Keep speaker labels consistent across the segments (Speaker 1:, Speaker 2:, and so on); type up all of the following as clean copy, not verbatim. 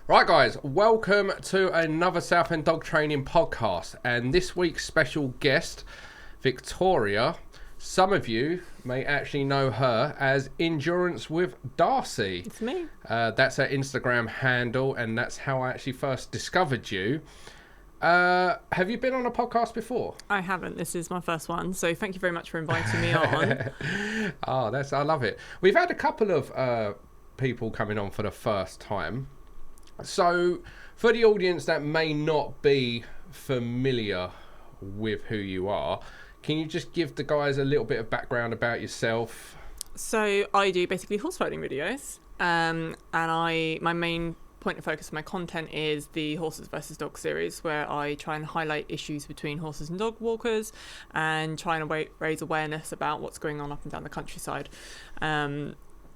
Speaker 1: Right guys, welcome to another Southend Dog Training podcast, and this week's special guest, Victoria. Some of you may actually know her as Endurance with Darcey.
Speaker 2: It's me.
Speaker 1: That's her Instagram handle, and that's how I actually first discovered you. Have you been on a podcast before?
Speaker 2: I haven't. This is my first one, so thank you very much for inviting me on.
Speaker 1: I love it. We've had a couple of people coming on for the first time. So, for the audience that may not be familiar with who you are, can you just give the guys a little bit of background about yourself?
Speaker 2: So, I do basically horse riding videos, and my main point of focus of my content is the Horses versus Dogs series, where I try and highlight issues between horses and dog walkers and try and raise awareness about what's going on up and down the countryside.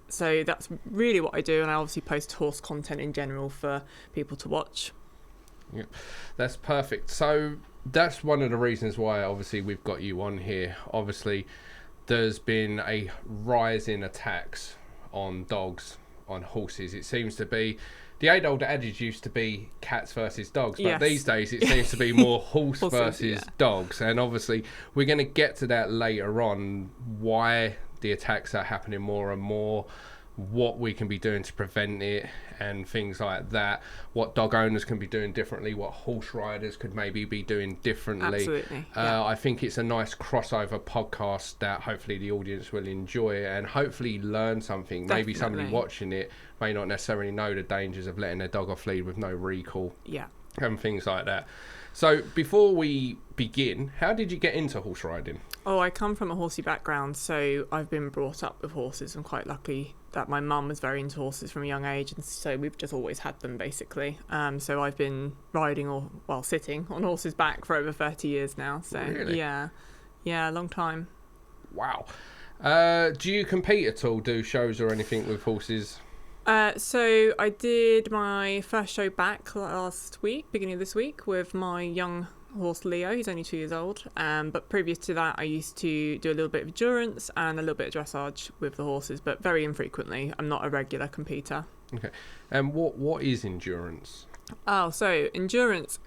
Speaker 2: So that's really what I do, and I obviously post horse content in general for people to watch.
Speaker 1: Yeah, that's perfect. So that's one of the reasons why obviously we've got you on here. Obviously there's been a rise in attacks on dogs, on horses. It seems to be, the age-old adage used to be cats versus dogs, but these days it seems to be more horses versus dogs. And obviously we're going to get to that later on, why the attacks are happening more and more, what we can be doing to prevent it and things like that, what dog owners can be doing differently, what horse riders could maybe be doing differently.
Speaker 2: Absolutely.
Speaker 1: I think it's a nice crossover podcast that hopefully the audience will enjoy and hopefully learn something.
Speaker 2: Definitely.
Speaker 1: Maybe somebody watching it may not necessarily know the dangers of letting their dog off lead with no recall.
Speaker 2: Yeah.
Speaker 1: And things like that. So before we begin, how did you get into horse riding?
Speaker 2: Oh, I come from a horsey background, so I've been brought up with horses. I'm quite lucky that my mum was very into horses from a young age, and so we've just always had them, basically. So I've been riding sitting on horses' back for over 30 years now. So
Speaker 1: really?
Speaker 2: Yeah, a long time.
Speaker 1: Wow. Do you compete at all, do shows or anything with horses?
Speaker 2: So I did my first show back last week, beginning of this week, with my young horse Leo. He's only 2 years old. But previous to that, I used to do a little bit of endurance and a little bit of dressage with the horses, but very infrequently. I'm not a regular competitor.
Speaker 1: Okay. And what is endurance?
Speaker 2: Oh, so endurance,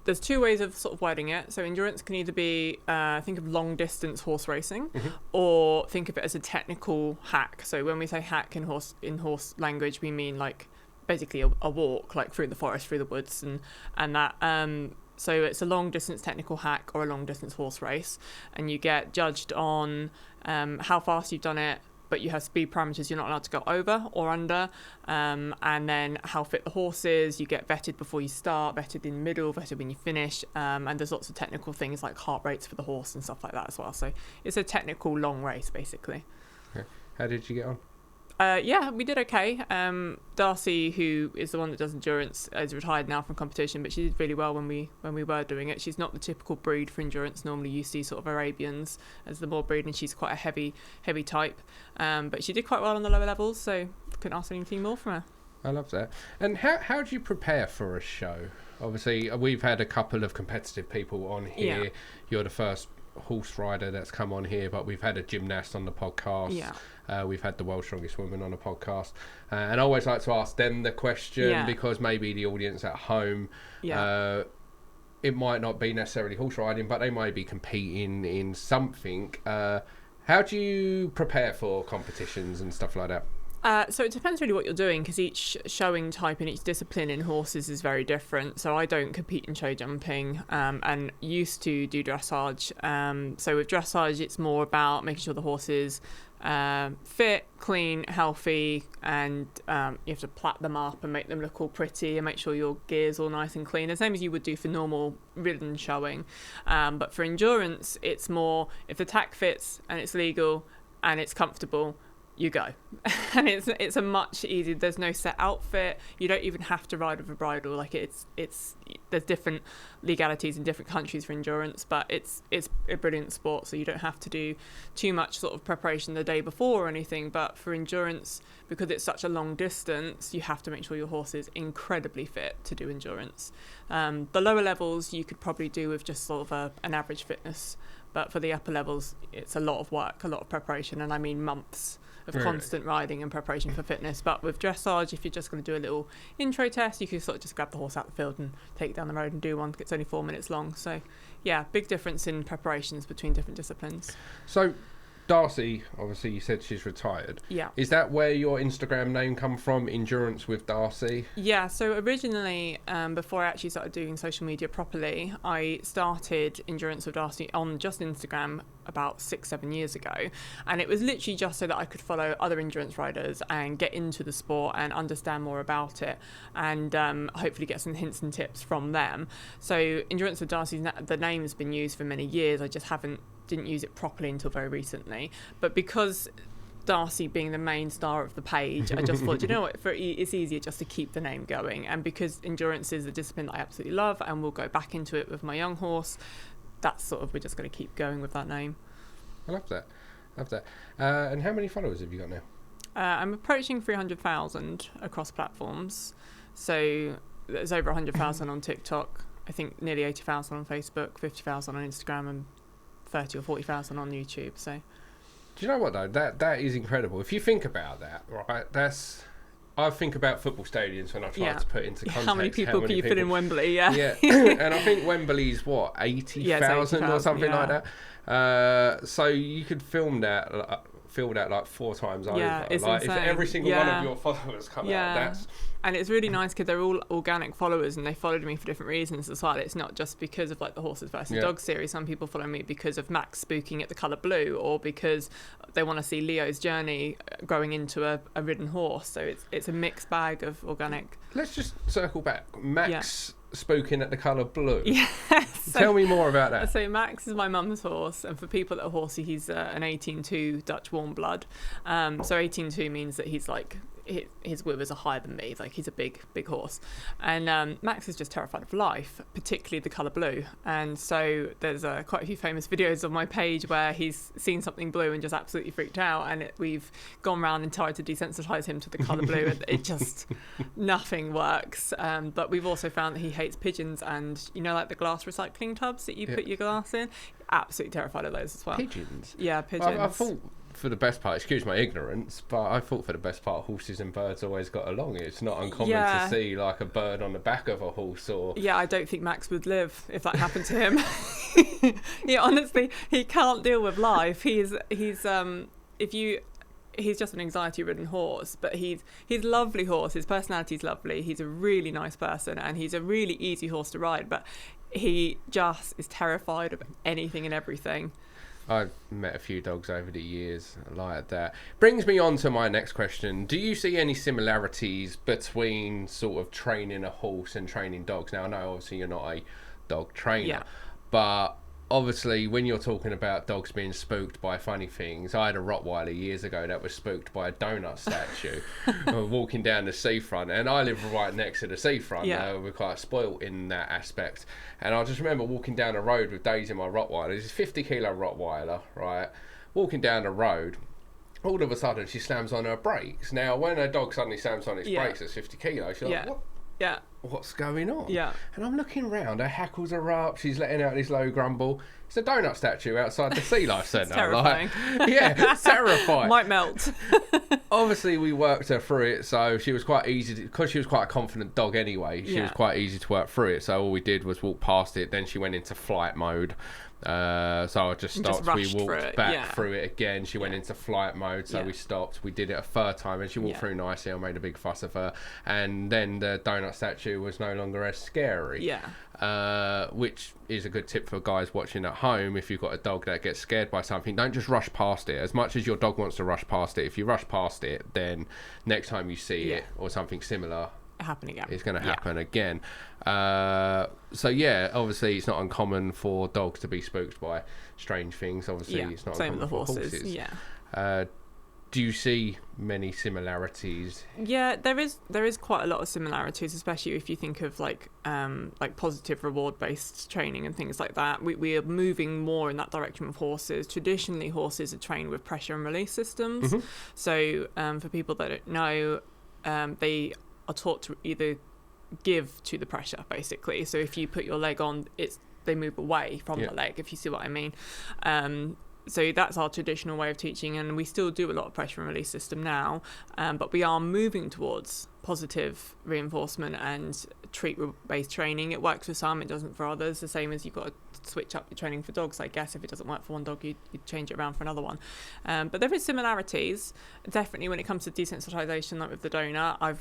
Speaker 2: there's two ways of sort of wording it. So endurance can either be, think of long distance horse racing, or think of it as a technical hack. So when we say hack in horse language, we mean like basically a walk, like through the forest, through the woods, and that. So it's a long distance technical hack or a long distance horse race, and you get judged on how fast you've done it, but you have speed parameters you're not allowed to go over or under, and then how fit the horse is. You get vetted before you start, vetted in the middle, vetted when you finish, and there's lots of technical things like heart rates for the horse and stuff like that as well. So it's a technical long race, basically.
Speaker 1: Okay. How did you get on?
Speaker 2: Yeah, we did okay. Darcey, who is the one that does endurance, is retired now from competition, but she did really well when we were doing it. She's not the typical breed for endurance. Normally you see sort of Arabians as the more breed, and she's quite a heavy type. But she did quite well on the lower levels, so couldn't ask anything more from her.
Speaker 1: I love that. And how do you prepare for a show? Obviously, we've had a couple of competitive people on here. Yeah. You're the first horse rider that's come on here, but we've had a gymnast on the podcast.
Speaker 2: Yeah.
Speaker 1: We've had the world's strongest woman on a podcast, and I always like to ask them the question, because maybe the audience at home, it might not be necessarily horse riding, but they might be competing in something. How do you prepare for competitions and stuff like that?
Speaker 2: So it depends really what you're doing, because each showing type in each discipline in horses is very different. So I don't compete in show jumping, and used to do dressage. So with dressage, it's more about making sure the horse is fit, clean, healthy, and you have to plait them up and make them look all pretty and make sure your gear's all nice and clean, the same as you would do for normal ridden showing. But for endurance, it's more if the tack fits and it's legal and it's comfortable, you go. And it's a much easier, there's no set outfit, you don't even have to ride with a bridle. Like it's there's different legalities in different countries for endurance, but it's a brilliant sport, so you don't have to do too much sort of preparation the day before or anything. But for endurance, because it's such a long distance, you have to make sure your horse is incredibly fit to do endurance. The lower levels you could probably do with just sort of an average fitness But for the upper levels, it's a lot of work, a lot of preparation, and I mean months of
Speaker 1: Really?
Speaker 2: constant riding and preparation for fitness. But with dressage, if you're just going to do a little intro test, you can sort of just grab the horse out the field and take it down the road and do one. It's only 4 minutes long. So yeah, big difference in preparations between different disciplines.
Speaker 1: So Darcey, obviously you said she's retired.
Speaker 2: Yeah.
Speaker 1: Is that where your Instagram name come from, Endurance with Darcey?
Speaker 2: Yeah, so originally, before I actually started doing social media properly, I started Endurance with Darcey on just Instagram about 6-7 years ago, and it was literally just so that I could follow other endurance riders and get into the sport and understand more about it, and hopefully get some hints and tips from them. So Endurance with Darcey, the name has been used for many years. I just didn't use it properly until very recently. But because Darcey being the main star of the page, I just thought, you know what, it's easier just to keep the name going. And because endurance is a discipline that I absolutely love and will go back into it with my young horse, that's sort of, we're just going to keep going with that name.
Speaker 1: I love that. And how many followers have you got now?
Speaker 2: I'm approaching 300,000 across platforms. So there's over 100,000 on TikTok, I think nearly 80,000 on Facebook, 50,000 on Instagram, and 30 or 40,000 on YouTube. So
Speaker 1: do you know what though, that is incredible if you think about that, right? I think about football stadiums when I try to put into context
Speaker 2: how many people can you fit in Wembley. Yeah
Speaker 1: and I think Wembley's what, 80,000 or something like that. So you could film that like 4 times over.
Speaker 2: It's
Speaker 1: like
Speaker 2: insane.
Speaker 1: if every single one of your followers come out,
Speaker 2: and it's really nice because they're all organic followers and they followed me for different reasons as well. It's not just because of like the Horses versus Dogs series. Some people follow me because of Max spooking at the colour blue, or because they want to see Leo's journey growing into a ridden horse. So it's a mixed bag of organic.
Speaker 1: Let's just circle back. Max spooking at the colour blue.
Speaker 2: Yes.
Speaker 1: Tell me more about that.
Speaker 2: So Max is my mum's horse, and for people that are horsey, he's an 18-2 Dutch warm blood. So 18-2 means that he's like, his withers are higher than me, like he's a big horse. And Max is just terrified of life, particularly the colour blue. And so there's quite a few famous videos on my page where he's seen something blue and just absolutely freaked out, and we've gone around and tried to desensitise him to the colour blue, and it just nothing works. But we've also found that he hates pigeons, and you know, like the glass recycling tubs that you put your glass in, absolutely terrified of those as well.
Speaker 1: Pigeons?
Speaker 2: Yeah, pigeons.
Speaker 1: I thought, for the best part, excuse my ignorance, but I thought for the best part, horses and birds always got along. It's not uncommon to see like a bird on the back of a horse, or
Speaker 2: I don't think Max would live if that happened to him. Honestly, he can't deal with life. He's just an anxiety-ridden horse, but he's a lovely horse. His personality's lovely. He's a really nice person, and he's a really easy horse to ride, but he just is terrified of anything and everything.
Speaker 1: I've met a few dogs over the years like that. Brings me on to my next question. Do you see any similarities between sort of training a horse and training dogs? Now, I know obviously you're not a dog trainer, but obviously when you're talking about dogs being spooked by funny things, I had a Rottweiler years ago that was spooked by a donut statue walking down the seafront, and I live right next to the seafront. We're quite spoilt in that aspect, and I just remember walking down the road with Daisy, my Rottweiler. This is 50-kilo Rottweiler, right? Walking down the road, all of a sudden she slams on her brakes. Now when a dog suddenly slams on its brakes at 50 kilos, you're like, what?
Speaker 2: Yeah.
Speaker 1: What's going on?
Speaker 2: Yeah.
Speaker 1: And I'm looking round, her hackles are up, she's letting out this low grumble. It's a donut statue outside the Sea Life Centre.
Speaker 2: Terrifying.
Speaker 1: It's terrifying.
Speaker 2: Might melt.
Speaker 1: Obviously, we worked her through it, so she was quite easy, because she was quite a confident dog anyway, she was quite easy to work through it. So all we did was walk past it, then she went into flight mode. So I just stopped, we walked back through it again, she went into flight mode, so we stopped, we did it a third time, and she walked through nicely. I made a big fuss of her, and then the donut statue was no longer as scary, which is a good tip for guys watching at home. If you've got a dog that gets scared by something, don't just rush past it. As much as your dog wants to rush past it, if you rush past it, then next time you see it or something similar
Speaker 2: happen again,
Speaker 1: it's going to happen again. So obviously it's not uncommon for dogs to be spooked by strange things. Obviously it's not
Speaker 2: same
Speaker 1: uncommon
Speaker 2: with the horses.
Speaker 1: Do you see many similarities?
Speaker 2: Yeah, there is quite a lot of similarities, especially if you think of like positive reward based training and things like that. We are moving more in that direction with horses. Traditionally, horses are trained with pressure and release systems. So for people that don't know, they are taught to either give to the pressure, basically. So if you put your leg on, it's they move away from the leg, if you see what I mean. So that's our traditional way of teaching, and we still do a lot of pressure and release system now, but we are moving towards positive reinforcement and treat-based training. It works for some, it doesn't for others, the same as you've got to switch up your training for dogs, I guess. If it doesn't work for one dog, you change it around for another one. But there is similarities, definitely, when it comes to desensitization, like with the donor. I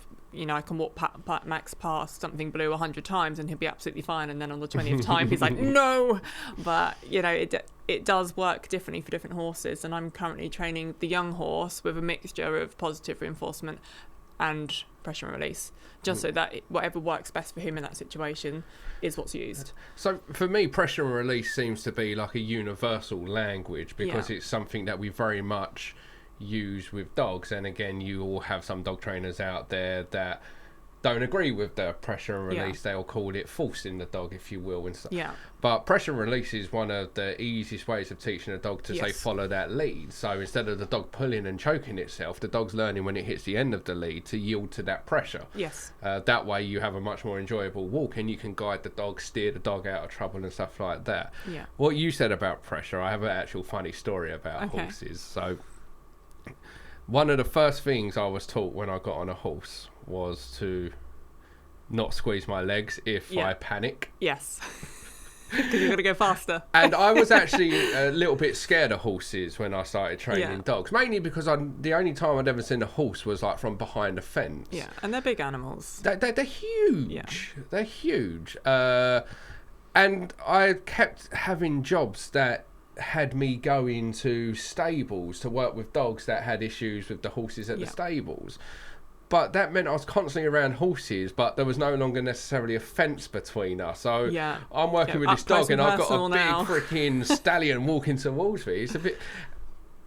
Speaker 2: can walk Max past something blue 100 times and he'll be absolutely fine, and then on the 20th time he's like, no! But, it does work differently for different horses, and I'm currently training the young horse with a mixture of positive reinforcement and pressure and release, just so that whatever works best for him in that situation is what's used.
Speaker 1: So for me, pressure and release seems to be like a universal language, because it's something that we very much use with dogs. And again, you all have some dog trainers out there that don't agree with the pressure and release. They'll call it forcing the dog, if you will, and stuff. But pressure and release is one of the easiest ways of teaching a dog to say follow that lead. So instead of the dog pulling and choking itself, the dog's learning when it hits the end of the lead to yield to that pressure. That way you have a much more enjoyable walk, and you can guide the dog, steer the dog out of trouble and stuff like that. What you said about pressure, I have an actual funny story about horses. So one of the first things I was taught when I got on a horse was to not squeeze my legs if I panic.
Speaker 2: Because you've got to go faster.
Speaker 1: And I was actually a little bit scared of horses when I started training dogs, mainly because the only time I'd ever seen a horse was like from behind a fence.
Speaker 2: And they're big animals.
Speaker 1: They're huge. They're huge. And I kept having jobs that had me go into stables to work with dogs that had issues with the horses at the stables. But that meant I was constantly around horses, but there was no longer necessarily a fence between us. So I'm working with this dog, and I've got a big freaking stallion walking towards me. It's a bit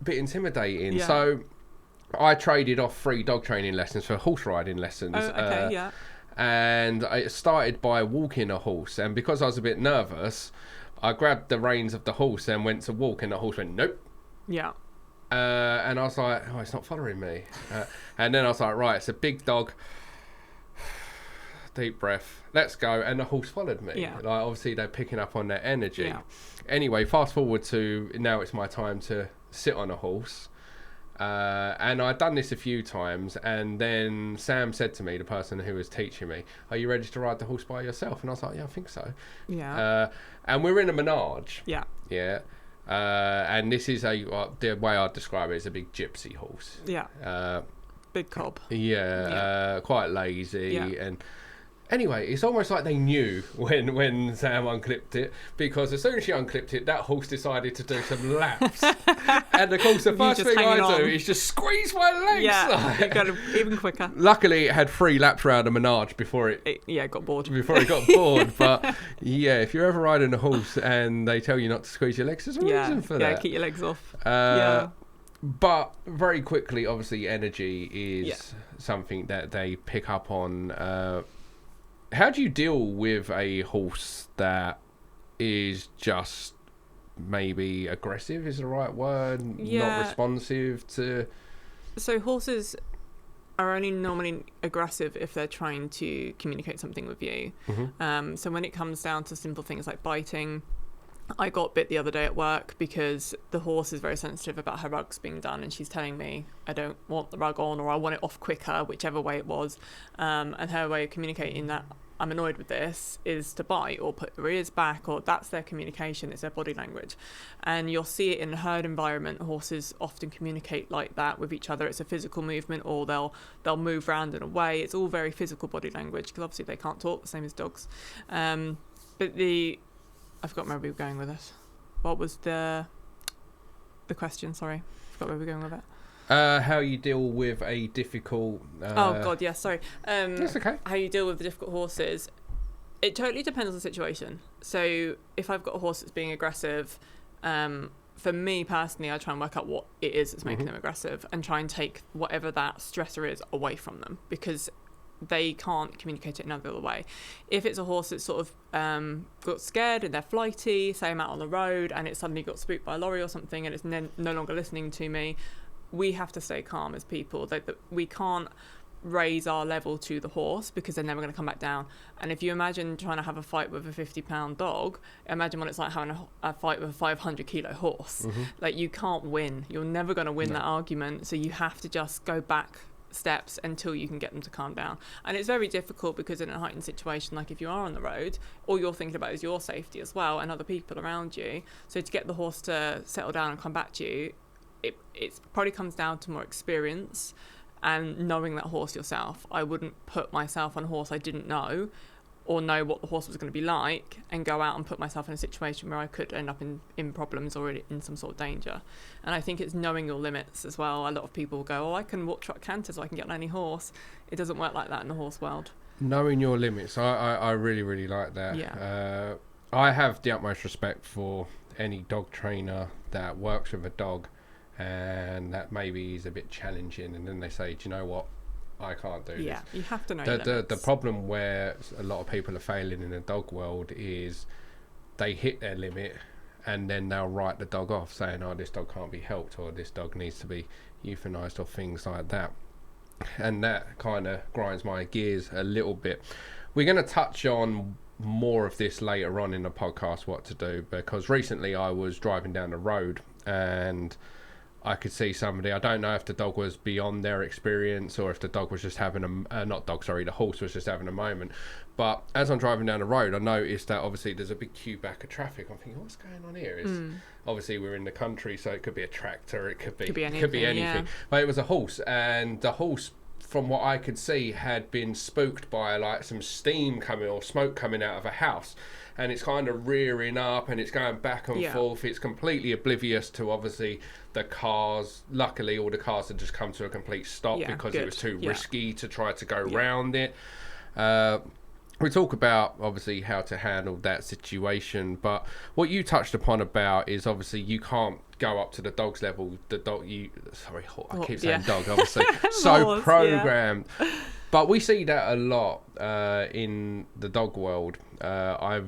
Speaker 1: intimidating. So I traded off 3 dog training lessons for horse riding lessons. And I started by walking a horse, and because I was a bit nervous, I grabbed the reins of the horse and went to walk, and the horse went, nope. And I was like, oh, it's not following me. And then I was like, right, it's a big dog. Deep breath. Let's go. And the horse followed me. Like, obviously, they're picking up on their energy. Anyway, fast forward to now it's my time to sit on a horse. And I'd done this a few times. And then Sam said to me, the person who was teaching me, are you ready to ride the horse by yourself? And I was like, yeah, I think so. And we're in a menage. And this is the way I'd describe it is a big gypsy horse.
Speaker 2: Big cob.
Speaker 1: Quite lazy. And anyway, it's almost like they knew when Sam unclipped it, because as soon as she unclipped it, that horse decided to do some laps. And of course, the first thing I do is just squeeze my legs.
Speaker 2: You got it even quicker.
Speaker 1: Luckily, it had 3 laps around the menage before it
Speaker 2: got bored.
Speaker 1: But if you're ever riding a horse and they tell you not to squeeze your legs, there's a reason for that.
Speaker 2: Keep your legs off.
Speaker 1: But very quickly, obviously, energy is something that they pick up on. How do you deal with a horse that is just maybe aggressive is the right word, not responsive to...
Speaker 2: So horses are only normally aggressive if they're trying to communicate something with you. So when it comes down to simple things like biting, I got bit the other day at work because the horse is very sensitive about her rugs being done, and she's telling me I don't want the rug on, or I want it off quicker, whichever way it was. And her way of communicating that I'm annoyed with this is to bite or put her ears back, or that's their communication, it's their body language. And you'll see it in a herd environment. Horses often communicate like that with each other. It's a physical movement, or they'll move around and away. It's all very physical body language, because obviously they can't talk the same as dogs. I forgot where we were going with it. What was the question? Sorry, I forgot where we were going with it.
Speaker 1: How you deal with a difficult...
Speaker 2: That's
Speaker 1: okay.
Speaker 2: How you deal with the difficult horses. It totally depends on the situation. So if I've got a horse that's being aggressive, for me personally, I try and work out what it is that's making them aggressive, and try and take whatever that stressor is away from them, because they can't communicate it another way. If it's a horse that's sort of got scared and they're flighty, say I'm out on the road and it suddenly got spooked by a lorry or something and it's no longer listening to me, we have to stay calm as people. That we can't raise our level to the horse, because they're never going to come back down. And if you imagine trying to have a fight with a 50-pound dog, imagine what it's like having a fight with a 500-kilo horse. Like, you can't win. You're never going to win that argument. So you have to just go back steps until you can get them to calm down. And it's very difficult, because in a heightened situation, like if you are on the road, all you're thinking about is your safety as well and other people around you. So to get the horse to settle down and come back to you, it probably comes down to more experience and knowing that horse yourself. I wouldn't put myself on a horse I didn't know, or know what the horse was going to be like, and go out and put myself in a situation where I could end up in problems or in some sort of danger. And I think it's knowing your limits as well. A lot of people go, I can walk, trot, canter, so I can get on any horse. It doesn't work like that in the horse world.
Speaker 1: Knowing your limits, I really, really like that.
Speaker 2: Yeah.
Speaker 1: I have the utmost respect for any dog trainer that works with a dog and that maybe is a bit challenging, and then they say, do you know what, I can't do this.
Speaker 2: Yeah, you have to know
Speaker 1: the problem where a lot of people are failing in the dog world is they hit their limit and then they'll write the dog off, saying, oh, this dog can't be helped, or this dog needs to be euthanized, or things like that. And that kind of grinds my gears a little bit. We're going to touch on more of this later on in the podcast, what to do, because recently I was driving down the road and I could see somebody, I don't know if the dog was beyond their experience or if the dog was just having the horse was just having a moment. But as I'm driving down the road, I noticed that obviously there's a big queue back of traffic. I'm thinking, what's going on here? Obviously we're in the country, so it could be a tractor, it could be anything. Yeah. But it was a horse, and the horse, from what I could see, had been spooked by like some steam coming or smoke coming out of a house. And it's kind of rearing up and it's going back and forth. It's completely oblivious to obviously the cars. Luckily, all the cars had just come to a complete stop because it was too risky to try to go round it. We talk about obviously how to handle that situation, but what you touched upon about is obviously you can't go up to the dog's level. The dog, I keep saying dog, obviously, so programmed. But we see that a lot in the dog world. I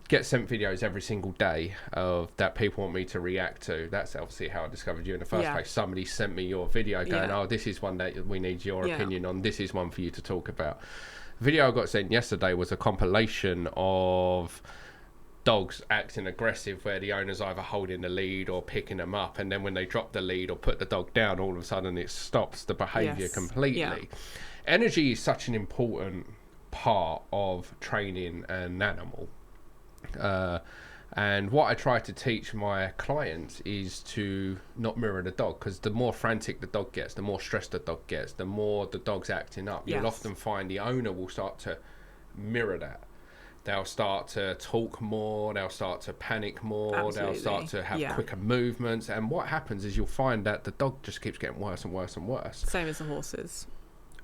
Speaker 1: get sent videos every single day of that people want me to react to. That's obviously how I discovered you in the first place. Somebody sent me your video going, oh, this is one that we need your opinion on. This is one for you to talk about. The video I got sent yesterday was a compilation of dogs acting aggressive, where the owner's either holding the lead or picking them up, and then when they drop the lead or put the dog down, all of a sudden it stops the behaviour completely. Energy is such an important part of training an animal. And what I try to teach my clients is to not mirror the dog, because the more frantic the dog gets, the more stressed the dog gets, the more the dog's acting up. You'll often find the owner will start to mirror that. They'll start to talk more, they'll start to panic more, they'll start to have quicker movements, and what happens is you'll find that the dog just keeps getting worse and worse and worse.
Speaker 2: Same as the horses.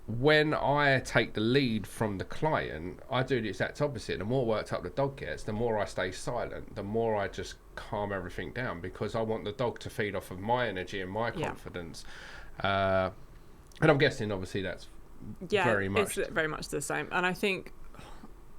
Speaker 1: When I take the lead from the client, I do the exact opposite. The more worked up the dog gets, the more I stay silent, the more I just calm everything down, because I want the dog to feed off of my energy and my confidence. And I'm guessing, obviously, that's very much...
Speaker 2: it's very much the same. And I think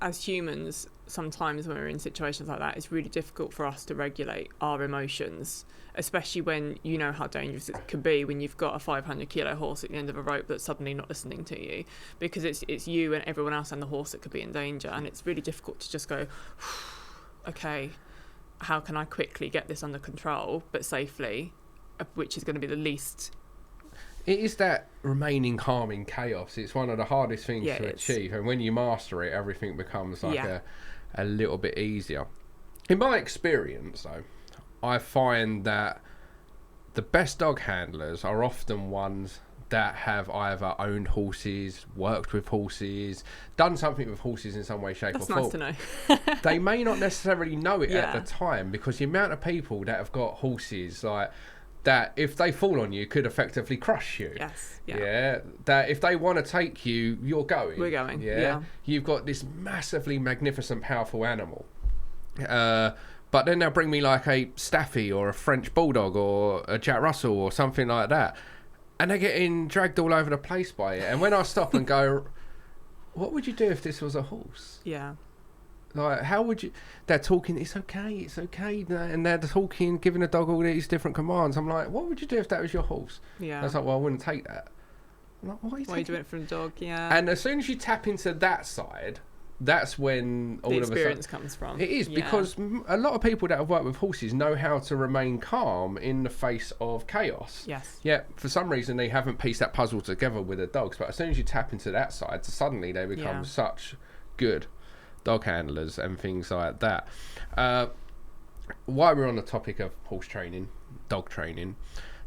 Speaker 2: as humans, sometimes when we're in situations like that, it's really difficult for us to regulate our emotions, especially when you know how dangerous it could be when you've got a 500-kilo horse at the end of a rope that's suddenly not listening to you, because it's you and everyone else and the horse that could be in danger. And it's really difficult to just go, okay, how can I quickly get this under control but safely, which is going to be the least...
Speaker 1: It is that remaining calm in chaos. It's one of the hardest things to achieve, and when you master it, everything becomes like a little bit easier. In my experience, though, I find that the best dog handlers are often ones that have either owned horses, worked with horses, done something with horses in some way, shape or form. That's nice to know. They may not necessarily know it at the time, because the amount of people that have got horses, like, that if they fall on you could effectively crush you. That if they want to take you, you're going. We're going. You've got this massively magnificent, powerful animal. But then they'll bring me like a Staffy or a French Bulldog or a Jack Russell or something like that, and they're getting dragged all over the place by it. And when I stop and go, what would you do if this was a horse? Like, how would you... They're talking, it's okay, and they're talking, giving the dog all these different commands. I'm like, what would you do if that was your horse? I was like, well, I wouldn't take that. Like, why
Speaker 2: are you doing it for a dog? Yeah.
Speaker 1: And as soon as you tap into that side, that's when all
Speaker 2: the
Speaker 1: of a sudden
Speaker 2: experience comes from.
Speaker 1: it is, because a lot of people that have worked with horses know how to remain calm in the face of chaos.
Speaker 2: Yes.
Speaker 1: Yeah, for some reason they haven't pieced that puzzle together with the dogs, but as soon as you tap into that side, suddenly they become such good dog handlers and things like that. While we're on the topic of horse training, dog training,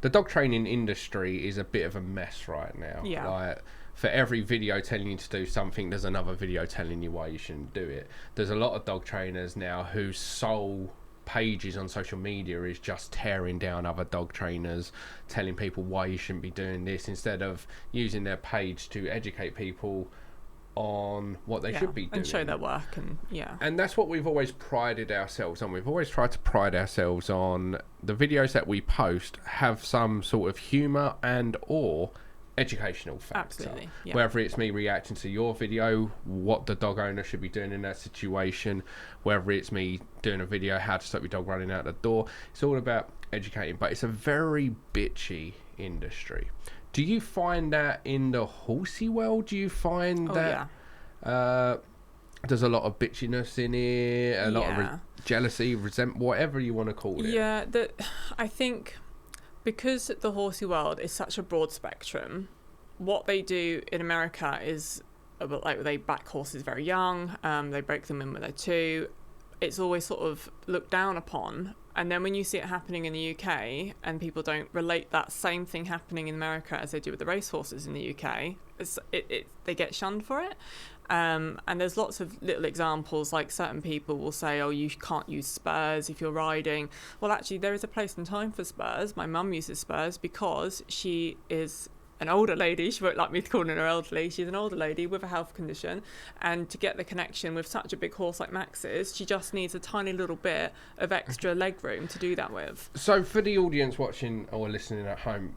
Speaker 1: the dog training industry is a bit of a mess right now.
Speaker 2: Yeah.
Speaker 1: Like, for every video telling you to do something, there's another video telling you why you shouldn't do it. There's a lot of dog trainers now whose sole pages on social media is just tearing down other dog trainers, telling people why you shouldn't be doing this, instead of using their page to educate people on what they should be doing
Speaker 2: and show their work. And
Speaker 1: that's what we've always prided ourselves on. We've always tried to pride ourselves on the videos that we post have some sort of humour and or educational factor.
Speaker 2: Absolutely, yeah.
Speaker 1: Whether it's me reacting to your video, what the dog owner should be doing in that situation, whether it's me doing a video how to stop your dog running out the door, it's all about educating. But it's a very bitchy industry. Do you find that in the horsey world? Do you find that there's a lot of bitchiness in it, a lot of jealousy, resentment, whatever you want to call it?
Speaker 2: Yeah, I think because the horsey world is such a broad spectrum, what they do in America is, like, they back horses very young, they break them in when they're 2. It's always sort of looked down upon. And then when you see it happening in the UK and people don't relate that same thing happening in America as they do with the racehorses in the UK, they get shunned for it. And there's lots of little examples, like certain people will say, oh, you can't use spurs if you're riding. Well, actually, there is a place and time for spurs. My mum uses spurs because she is an older lady. She won't like me calling her elderly. She's an older lady with a health condition, and to get the connection with such a big horse like Max's, she just needs a tiny little bit of extra leg room to do that with.
Speaker 1: So for the audience watching or listening at home,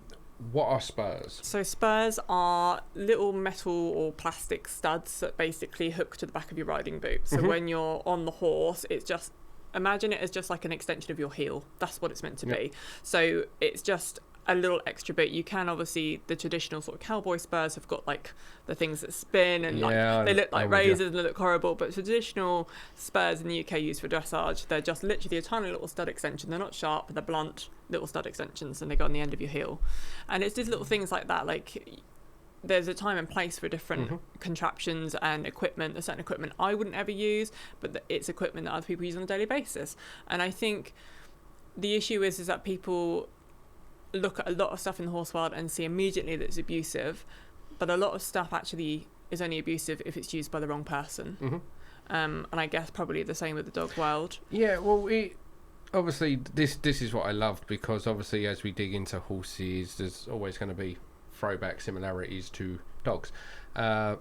Speaker 1: what are spurs?
Speaker 2: So spurs are little metal or plastic studs that basically hook to the back of your riding boot. So when you're on the horse, it's just, imagine it as just like an extension of your heel. That's what it's meant to be. So it's just a little extra bit. You can obviously, the traditional sort of cowboy spurs have got like the things that spin and they look like razors and they look horrible, but traditional spurs in the UK used for dressage, they're just literally a tiny little stud extension. They're not sharp, they're blunt little stud extensions, and they go on the end of your heel. And it's just little things like that, like there's a time and place for different contraptions and equipment. There's certain equipment I wouldn't ever use, but it's equipment that other people use on a daily basis. And I think the issue is that people look at a lot of stuff in the horse world and see immediately that it's abusive, but a lot of stuff actually is only abusive if it's used by the wrong person. And I guess probably the same with the dog world.
Speaker 1: Yeah, well, obviously this is what I loved, because obviously as we dig into horses, there's always going to be throwback similarities to dogs. And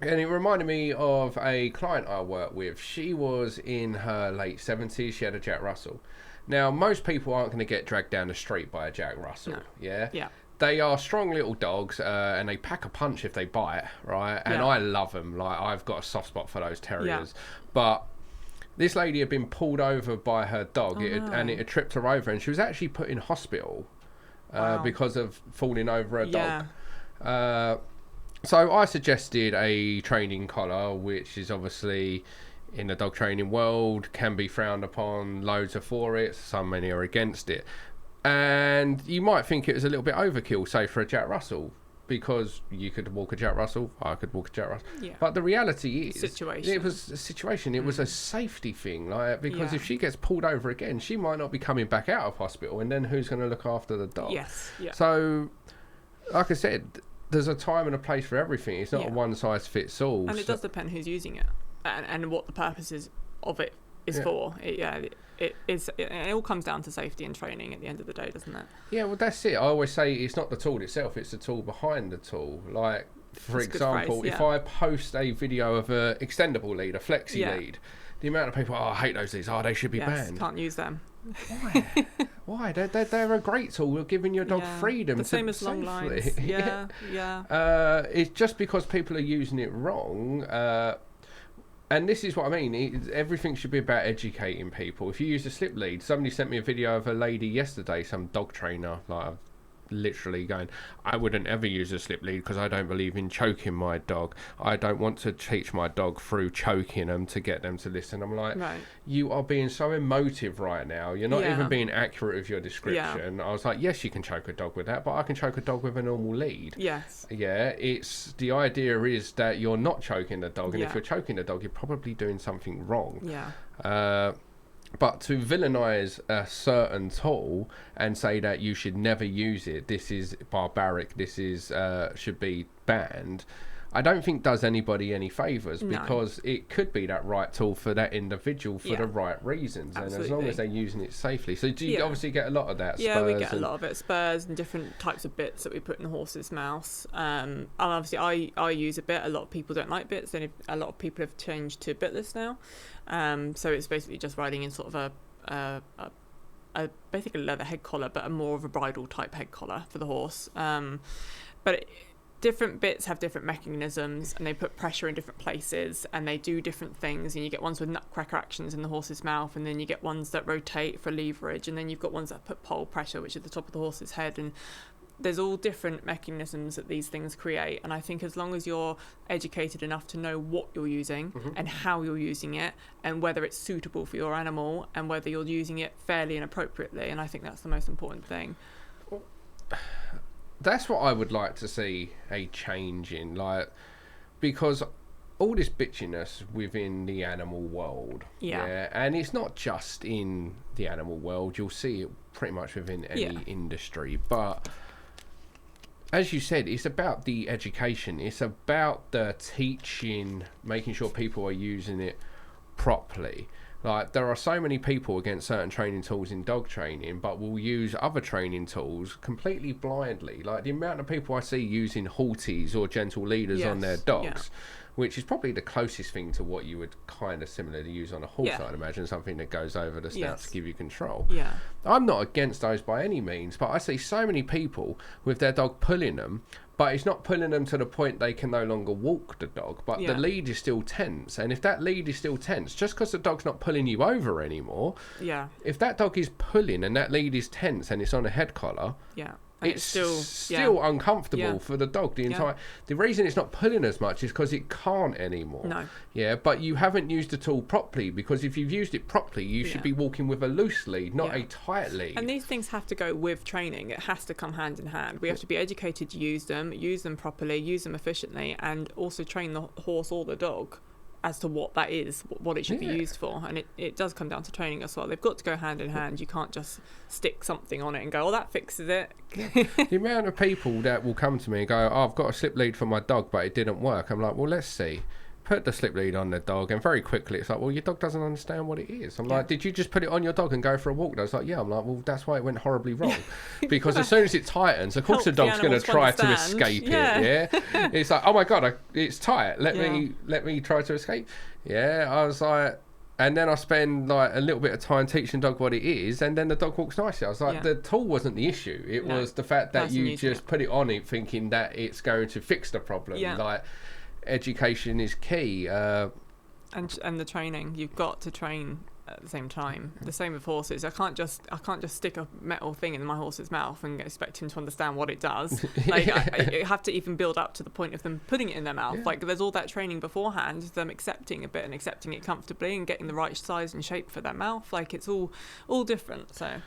Speaker 1: it reminded me of a client I worked with. She was in her late 70s. She had a Jack Russell. Now, most people aren't going to get dragged down the street by a Jack Russell. No. Yeah. They are strong little dogs, and they pack a punch if they bite, right? And I love them. Like, I've got a soft spot for those terriers. But this lady had been pulled over by her dog, and it had tripped her over, and she was actually put in hospital because of falling over her dog. So I suggested a training collar, which is obviously, in the dog training world, can be frowned upon. Loads are for it, some many are against it. And you might think it was a little bit overkill, say, for a Jack Russell, because you could walk a Jack Russell, I could walk a Jack Russell. But the reality is, it was a situation, it was a safety thing, like, because if she gets pulled over again, she might not be coming back out of hospital, and then who's going to look after the dog? So, like I said, there's a time and a place for everything. It's not a one size fits all.
Speaker 2: And it does depend who's using it. And what the purposes of it is for. It all comes down to safety and training at the end of the day, doesn't it? Yeah,
Speaker 1: well, that's it. I always say it's not the tool itself, it's the tool behind the tool. Like, for example, if I post a video of a extendable lead, a flexi lead, the amount of people, I hate those leads, they should be banned.
Speaker 2: Can't use them.
Speaker 1: Why? Why? They're a great tool. You're giving your dog freedom.
Speaker 2: The same as long lines.
Speaker 1: It's just because people are using it wrong. And this is what I mean. Everything should be about educating people. If you use a slip lead, somebody sent me a video of a lady yesterday, some dog trainer, like literally going, I wouldn't ever use a slip lead because I don't believe in choking my dog. I don't want to teach my dog through choking them to get them to listen. I'm like,
Speaker 2: Right.
Speaker 1: you are being so emotive right now. You're not
Speaker 2: Yeah.
Speaker 1: even being accurate with your description. I was like, yes, you can choke a dog with that, but I can choke a dog with a normal lead.
Speaker 2: Yes.
Speaker 1: Yeah, it's the idea is that you're not choking the dog, and
Speaker 2: Yeah.
Speaker 1: if you're choking the dog, you're probably doing something wrong.
Speaker 2: Yeah.
Speaker 1: But to villainize a certain tool and say that you should never use it, this is barbaric, this is should be banned, I don't think does anybody any favours, because it could be that right tool for that individual for the right reasons.
Speaker 2: Absolutely.
Speaker 1: And as long as they're using it safely. So do you obviously get a lot of that?
Speaker 2: Yeah, we get a lot of it. Spurs and different types of bits that we put in the horse's mouth. And obviously I use a bit. A lot of people don't like bits, and a lot of people have changed to bitless now. So it's basically just riding in sort of a basically leather head collar, but a more of a bridle type head collar for the horse. Different bits have different mechanisms, and they put pressure in different places, and they do different things. And you get ones with nutcracker actions in the horse's mouth, and then you get ones that rotate for leverage, and then you've got ones that put pole pressure, which is the top of the horse's head. And there's all different mechanisms that these things create. And I think as long as you're educated enough to know what you're using and how you're using it, and whether it's suitable for your animal, and whether you're using it fairly and appropriately, and I think that's the most important thing.
Speaker 1: That's what I would like to see a change in, like, because all this bitchiness within the animal world, and it's not just in the animal world, you'll see it pretty much within any industry, but as you said, it's about the education, it's about the teaching, making sure people are using it properly. Like, there are so many people against certain training tools in dog training, but will use other training tools completely blindly. Like, the amount of people I see using halties or gentle leaders on their dogs, which is probably the closest thing to what you would kind of similarly use on a horse, I'd imagine, something that goes over the snout to give you control. I'm not against those by any means, but I see so many people with their dog pulling them, but it's not pulling them to the point they can no longer walk the dog, but the lead is still tense. And if that lead is still tense, just because the dog's not pulling you over anymore, if that dog is pulling and that lead is tense and it's on a head collar, it's still uncomfortable for the dog. The reason it's not pulling as much is because it can't anymore. But you haven't used the tool properly, because if you've used it properly, you should be walking with a loose lead, not a tight lead.
Speaker 2: And these things have to go with training. It has to come hand in hand. We have to be educated to use them properly, use them efficiently, and also train the horse or the dog as to what that is, what it should be used for. And it does come down to training as well. They've got to go hand in hand. You can't just stick something on it and go, oh, that fixes it.
Speaker 1: The amount of people that will come to me and go, oh, I've got a slip lead for my dog, but it didn't work. I'm like, well, let's see. Put the slip lead on the dog, and very quickly it's like, well, your dog doesn't understand what it is. I'm like, did you just put it on your dog and go for a walk? I was like, yeah. I'm like, well, that's why it went horribly wrong. Because as soon as it tightens, of course the dog's going to try to escape it. It's like, oh my god, it's tight. Let me try to escape. I was like, and then I spend like a little bit of time teaching the dog what it is, and then the dog walks nicely. I was like, the tool wasn't the issue. It was the fact that you just put it on it thinking that it's going to fix the problem. Like, education is key. And
Speaker 2: the training, you've got to train at the same time. The same with horses. I can't just stick a metal thing in my horse's mouth and expect him to understand what it does. Like, I have to even build up to the point of them putting it in their mouth. Like, there's all that training beforehand, them accepting a bit and accepting it comfortably and getting the right size and shape for their mouth. Like, it's all different. So,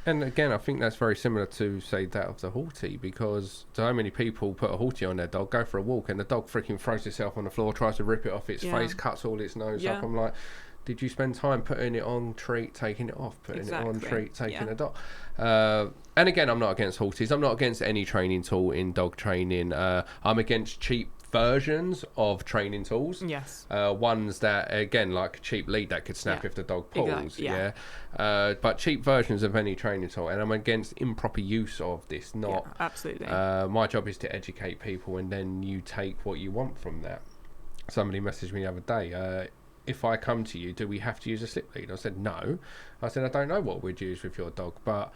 Speaker 1: and again, I think that's very similar to, say, that of the halty, because so many people put a halty on their dog, go for a walk, and the dog freaking throws itself on the floor, tries to rip it off its face, cuts all its nose up. I'm like, did you spend time putting it on treat, taking it off, putting it on treat, taking it off? And again, I'm not against halties. I'm not against any training tool in dog training. I'm against cheap versions of training tools. Ones that, again, like a cheap lead that could snap if the dog pulls. But cheap versions of any training tool. And I'm against improper use of this. Not
Speaker 2: absolutely.
Speaker 1: My job is to educate people, and then you take what you want from that. Somebody messaged me the other day, if I come to you, do we have to use a slip lead? I said, no. I said, I don't know what we'd use with your dog, but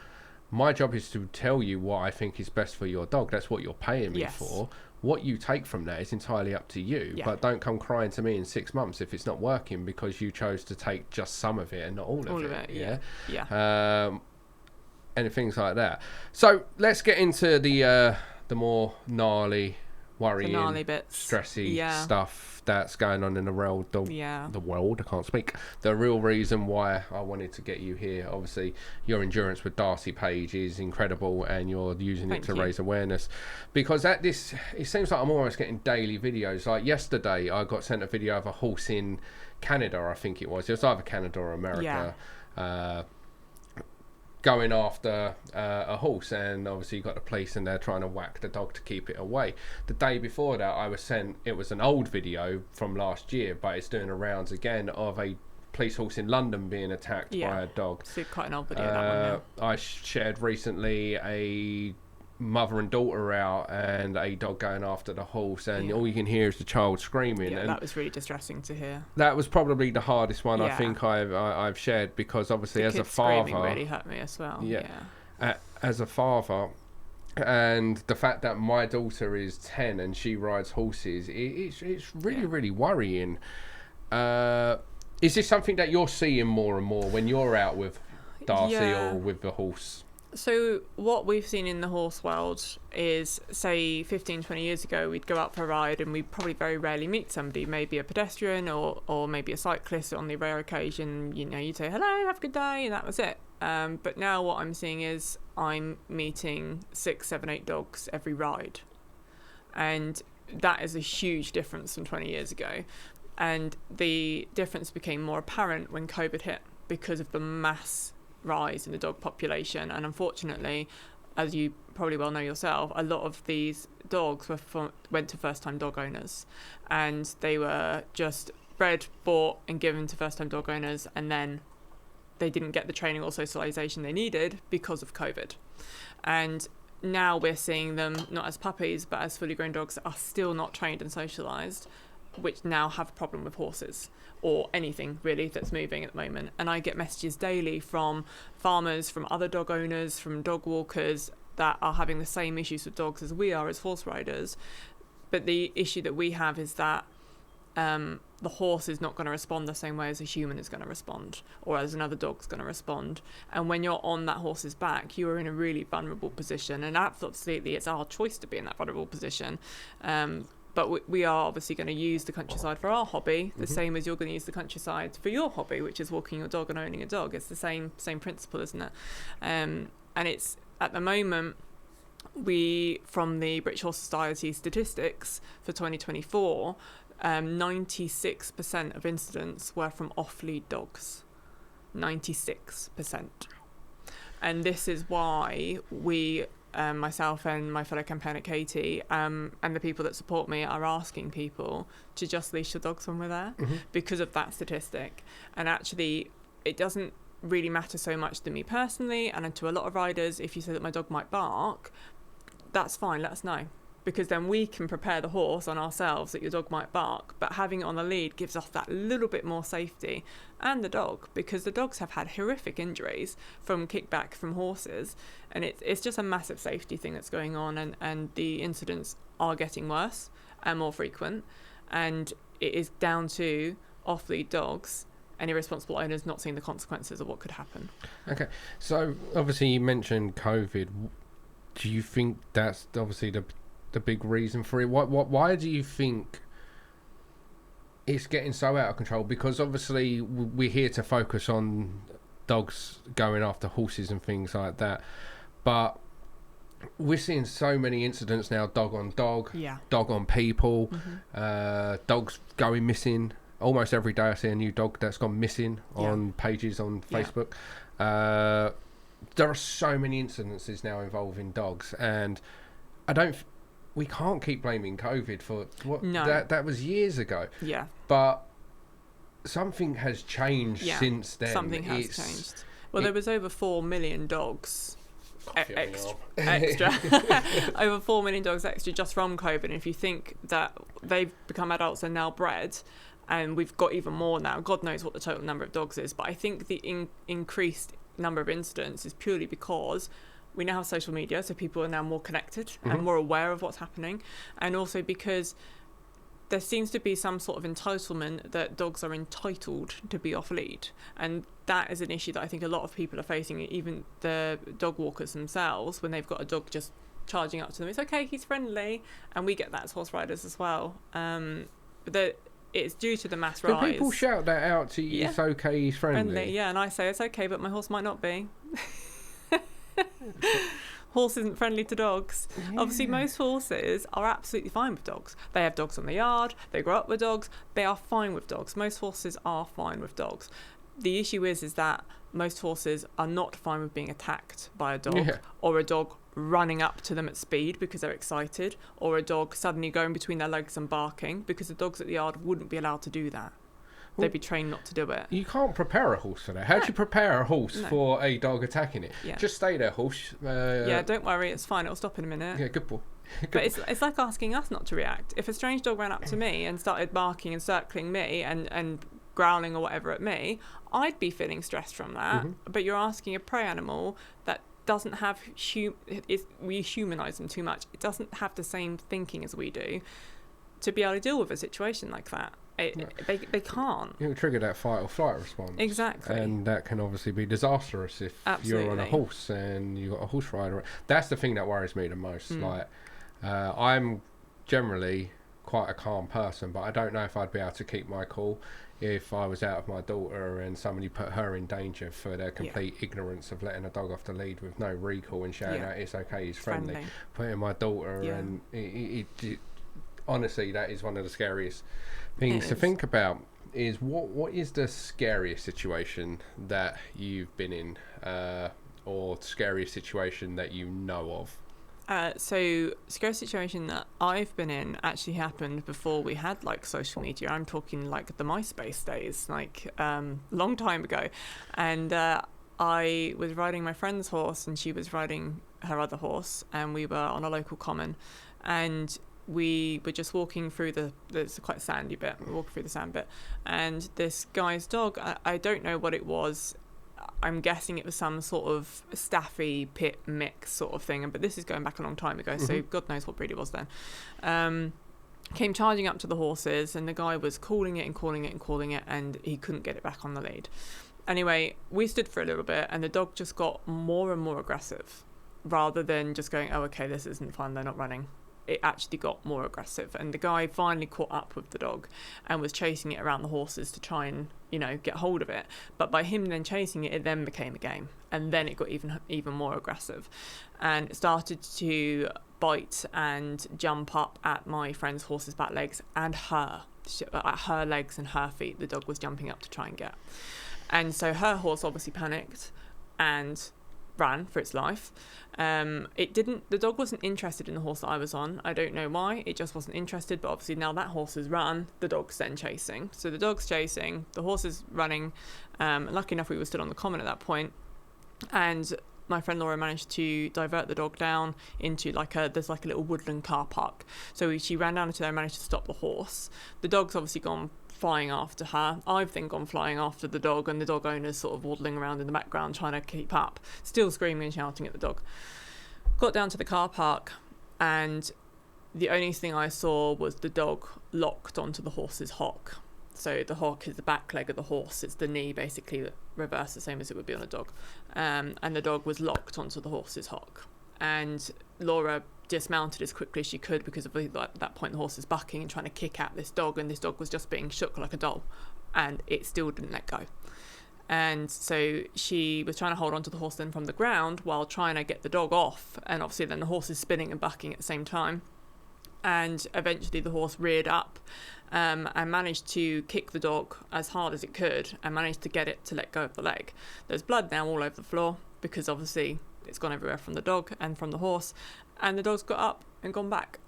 Speaker 1: my job is to tell you what I think is best for your dog. That's what you're paying me for. What you take from that is entirely up to you. But don't come crying to me in 6 months if it's not working because you chose to take just some of it and not all of it. and things like that. So let's get into the more gnarly, worrying,
Speaker 2: bits,
Speaker 1: stressy stuff that's going on in the world. The world, I can't speak. The real reason why I wanted to get you here, obviously, your Endurance with Darcey page is incredible, and you're using it to raise awareness. Because it seems like I'm almost getting daily videos. Like yesterday, I got sent a video of a horse in Canada, I think it was. It was either Canada or America. Going after a horse, and obviously you got the police and they're trying to whack the dog to keep it away. The day before that, I was sent, it was an old video from last year, but it's doing the rounds again of a police horse in London being attacked by a dog.
Speaker 2: It's quite an old video, that one.
Speaker 1: I shared recently a mother and daughter out and a dog going after the horse, and all you can hear is the child screaming.
Speaker 2: Yeah,
Speaker 1: and
Speaker 2: that was really distressing to hear.
Speaker 1: That was probably the hardest one I think I've shared, because obviously as a father,
Speaker 2: screaming really hurt me as well.
Speaker 1: As a father, and the fact that my daughter is 10 and she rides horses, it's really worrying. Is this something that you're seeing more and more when you're out with Darcey or with the horse?
Speaker 2: So what we've seen in the horse world is, say 15, 20 years ago, we'd go out for a ride and we'd probably very rarely meet somebody, maybe a pedestrian or maybe a cyclist. On the rare occasion, you'd say, hello, have a good day, and that was it. But now what I'm seeing is I'm meeting 6, 7, 8 dogs every ride. And that is a huge difference from 20 years ago. And the difference became more apparent when COVID hit, because of the mass rise in the dog population. And unfortunately, as you probably well know yourself, a lot of these dogs went to first-time dog owners, and they were just bred, bought and given to first-time dog owners, and then they didn't get the training or socialization they needed because of COVID. And now we're seeing them not as puppies but as fully grown dogs that are still not trained and socialized, which now have a problem with horses or anything really that's moving at the moment. And I get messages daily from farmers, from other dog owners, from dog walkers that are having the same issues with dogs as we are as horse riders. But the issue that we have is that the horse is not going to respond the same way as a human is going to respond, or as another dog's going to respond. And when you're on that horse's back, you are in a really vulnerable position, and absolutely it's our choice to be in that vulnerable position. But we are obviously going to use the countryside for our hobby, the same as you're going to use the countryside for your hobby, which is walking your dog and owning a dog. It's the same principle, isn't it? And it's, at the moment, from the British Horse Society statistics for 2024, 96% of incidents were from off-lead dogs. 96%. And this is why we, myself and my fellow campaigner Katie, and the people that support me, are asking people to just leash the dogs when we're there, because of that statistic. And actually, it doesn't really matter so much to me personally, and to a lot of riders. If you say that my dog might bark, that's fine, let us know, because then we can prepare the horse on ourselves that your dog might bark. But having it on the lead gives us that little bit more safety, and the dog, because the dogs have had horrific injuries from kickback from horses, and it's just a massive safety thing that's going on, and the incidents are getting worse and more frequent, and it is down to off-lead dogs and irresponsible owners not seeing the consequences of what could happen. Okay,
Speaker 1: so obviously you mentioned COVID. Do you think that's obviously the big reason for it? Why do you think it's getting so out of control? Because obviously we're here to focus on dogs going after horses and things like that, but we're seeing so many incidents now, dog on dog, dog on people, dogs going missing. Almost every day I see a new dog that's gone missing on pages on Facebook. There are so many incidences now involving dogs, and we can't keep blaming COVID for what that was years ago. Yeah. But something has changed since then.
Speaker 2: Something has changed. Well, there was over 4 million dogs extra. Over 4 million dogs extra just from COVID. And if you think that they've become adults and now bred, and we've got even more now, God knows what the total number of dogs is. But I think the increased number of incidents is purely because we now have social media, so people are now more connected and more aware of what's happening, and also because there seems to be some sort of entitlement that dogs are entitled to be off lead, and that is an issue that I think a lot of people are facing, even the dog walkers themselves, when they've got a dog just charging up to them. It's okay, he's friendly, and we get that as horse riders as well. But it's due to the mass rise.
Speaker 1: Do people shout that out to you?
Speaker 2: Yeah.
Speaker 1: It's okay, he's friendly.
Speaker 2: Yeah, and I say it's okay, but my horse might not be. Horse isn't friendly to dogs. Yeah. Obviously, most horses are absolutely fine with dogs. They have dogs on the yard, they grow up with dogs, they are fine with dogs. Most horses are fine with dogs. The issue is that most horses are not fine with being attacked by a dog, or a dog running up to them at speed because they're excited, or a dog suddenly going between their legs and barking, because the dogs at the yard wouldn't be allowed to do that. They'd be trained not to do it. You
Speaker 1: can't prepare a horse for that. How do you prepare a horse for a dog attacking it?
Speaker 2: Yeah.
Speaker 1: Just stay there, horse.
Speaker 2: Yeah, don't worry, it's fine. It'll stop in a minute.
Speaker 1: Yeah, good boy.
Speaker 2: But it's like asking us not to react. If a strange dog ran up to me and started barking and circling me and growling or whatever at me, I'd be feeling stressed from that. Mm-hmm. But you're asking a prey animal that doesn't have... we humanise them too much. It doesn't have the same thinking as we do to be able to deal with a situation like that. They can't.
Speaker 1: It'll trigger that fight or flight response.
Speaker 2: Exactly.
Speaker 1: And that can obviously be disastrous if you're on a horse and you've got a horse rider. That's the thing that worries me the most. I'm generally quite a calm person, but I don't know if I'd be able to keep my cool if I was out with my daughter and somebody put her in danger for their complete ignorance of letting a dog off the lead with no recall and shouting out, it's okay, he's friendly. Putting my daughter and it honestly, that is one of the scariest things to think about. Is what is the scariest situation that you've been in, or scariest situation that you know of?
Speaker 2: So scariest situation that I've been in actually happened before we had like social media. I'm talking like the MySpace days, like long time ago. And I was riding my friend's horse and she was riding her other horse, and we were on a local common, and we were just walking through it's quite a sandy bit. We were walking through the sand bit, and this guy's dog, I don't know what it was. I'm guessing it was some sort of staffy pit mix sort of thing, but this is going back a long time ago, so God knows what breed it was then. Came charging up to the horses, and the guy was calling it and calling it and calling it, and he couldn't get it back on the lead. Anyway, we stood for a little bit, and the dog just got more and more aggressive, rather than just going, oh, okay, this isn't fun, they're not running. It actually got more aggressive, and the guy finally caught up with the dog and was chasing it around the horses to try and, get hold of it. But by him then chasing it, it then became a game, and then it got even more aggressive, and it started to bite and jump up at my friend's horse's back legs and at her legs and her feet. The dog was jumping up to try and get, and so her horse obviously panicked and ran for its life. The dog wasn't interested in the horse that I was on. I don't know why, it just wasn't interested, but obviously now that horse has run, the dog's then chasing. So the dog's chasing, the horse is running. Lucky enough we were still on the common at that point, and my friend Laura managed to divert the dog down into there's like a little woodland car park. So she ran down into there and managed to stop the horse. The dog's obviously gone flying after her. I've then gone flying after the dog, and the dog owner's sort of waddling around in the background trying to keep up, still screaming and shouting at the dog. Got down to the car park, and the only thing I saw was the dog locked onto the horse's hock. So the hock is the back leg of the horse, it's the knee basically reversed the same as it would be on a dog, and the dog was locked onto the horse's hock. And Laura dismounted as quickly as she could, because at that point the horse is bucking and trying to kick at this dog, and this dog was just being shook like a doll, and it still didn't let go. And so she was trying to hold on to the horse then from the ground while trying to get the dog off, and obviously then the horse is spinning and bucking at the same time. And eventually the horse reared up and managed to kick the dog as hard as it could, and managed to get it to let go of the leg. There's blood now all over the floor, because obviously it's gone everywhere from the dog and from the horse, and the dog's got up and gone back.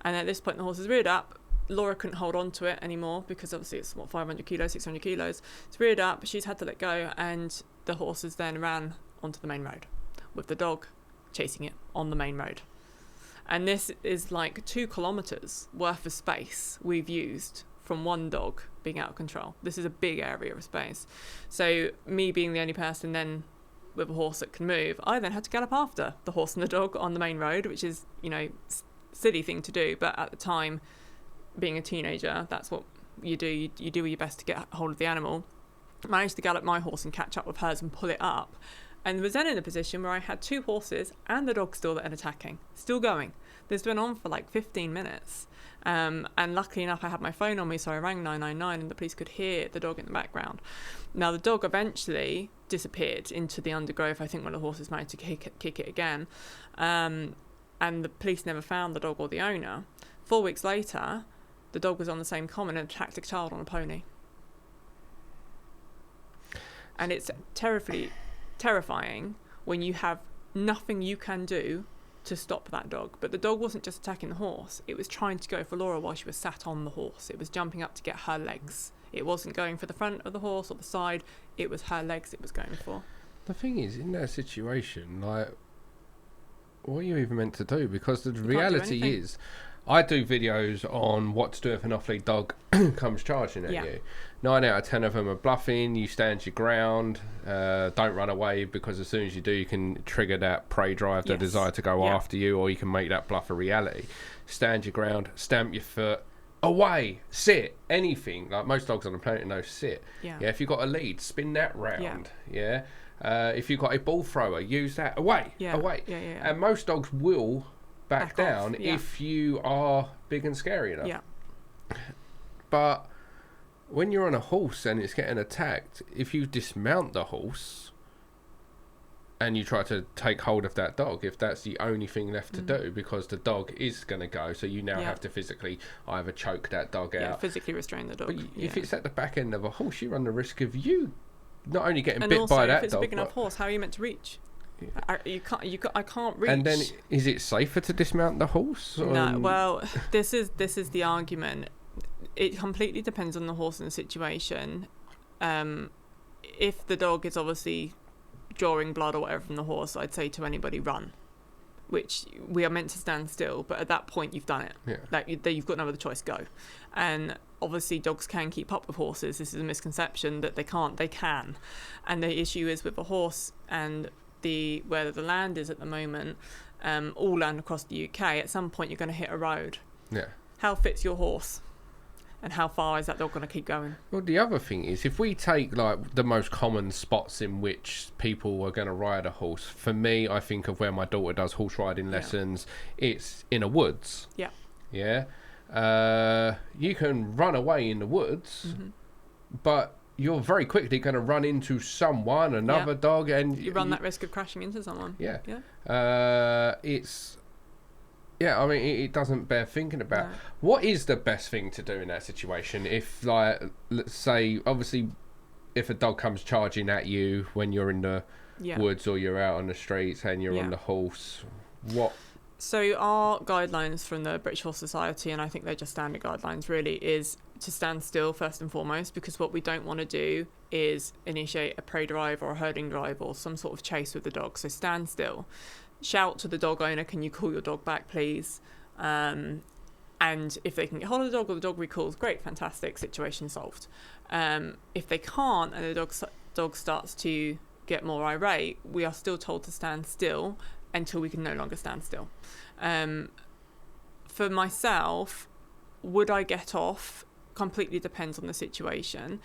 Speaker 2: And at this point the horse is reared up. Laura couldn't hold on to it anymore, because obviously it's 500 kilos, 600 kilos. It's reared up, she's had to let go, and the horses then ran onto the main road with the dog chasing it on the main road. And this is like 2 kilometres worth of space we've used from one dog being out of control. This is a big area of space. So me being the only person then with a horse that can move, I then had to gallop after the horse and the dog on the main road, which is, silly thing to do, but at the time being a teenager, that's what you do. You do your best to get hold of the animal. I managed to gallop my horse and catch up with hers and pull it up, and was then in a position where I had 2 horses and the dog still and attacking, still going. This went on for like 15 minutes. And luckily enough, I had my phone on me, so I rang 999 and the police could hear the dog in the background. Now, the dog eventually disappeared into the undergrowth. I think one of the horses managed to kick it again. And the police never found the dog or the owner. 4 weeks later, the dog was on the same common and attacked a child on a pony. And it's terrifying when you have nothing you can do to stop that dog. But the dog wasn't just attacking the horse, it was trying to go for Laura while she was sat on the horse. It was jumping up to get her legs. It wasn't going for the front of the horse or the side, it was her legs it was going for.
Speaker 1: The thing is, in that situation, like, what are you even meant to do? Because the reality is, I do videos on what to do if an off-lead dog comes charging at you. 9 out of 10 of them are bluffing. You stand your ground, don't run away, because as soon as you do, you can trigger that prey drive, the desire to go after you, or you can make that bluff a reality. Stand your ground, stamp your foot, away, sit, anything. Like most dogs on the planet know sit. If you've got a lead, spin that round. If you've got a ball thrower, use that. Away. And most dogs will back down if you are big and scary enough. But when you're on a horse and it's getting attacked, if you dismount the horse and you try to take hold of that dog, if that's the only thing left to do, because the dog is going to go, so you now have to physically either choke that dog out,
Speaker 2: physically restrain the dog.
Speaker 1: But if it's at the back end of a horse, you run the risk of you not only getting bit
Speaker 2: also,
Speaker 1: by that dog,
Speaker 2: if it's a big enough horse, how are you meant to reach? I can't reach.
Speaker 1: And then, is it safer to dismount the horse?
Speaker 2: No. Well, this is the argument. It completely depends on the horse and the situation. If the dog is obviously drawing blood or whatever from the horse, I'd say to anybody, run. Which we are meant to stand still, but at that point you've done it. Like you've got no other choice. Go. And obviously dogs can keep up with horses. This is a misconception that they can't. They can. And the issue is with a horse and where the land is at the moment, all land across the UK, at some point you're going to hit a road. How fit's your horse? And how far is that dog going to keep going?
Speaker 1: Well, the other thing is, if we take like the most common spots in which people are going to ride a horse, for me, I think of where my daughter does horse riding lessons. It's in a woods. You can run away in the woods, but you're very quickly going to run into another dog, and
Speaker 2: you run that risk of crashing into someone.
Speaker 1: I mean, it doesn't bear thinking about. What is the best thing to do in that situation? If, like, let's say, obviously, if a dog comes charging at you when you're in the woods or you're out on the streets and you're on the horse, what? So
Speaker 2: our guidelines from the British Horse Society, and I think they're just standard guidelines really, is to stand still first and foremost, because what we don't want to do is initiate a prey drive or a herding drive or some sort of chase with the dog. So stand still. Shout to the dog owner, can you call your dog back, please? And if they can get hold of the dog or the dog recalls, great, fantastic, situation solved. If they can't and the dog starts to get more irate, we are still told to stand still until we can no longer stand still. For myself, would I get off? Completely depends on the situation.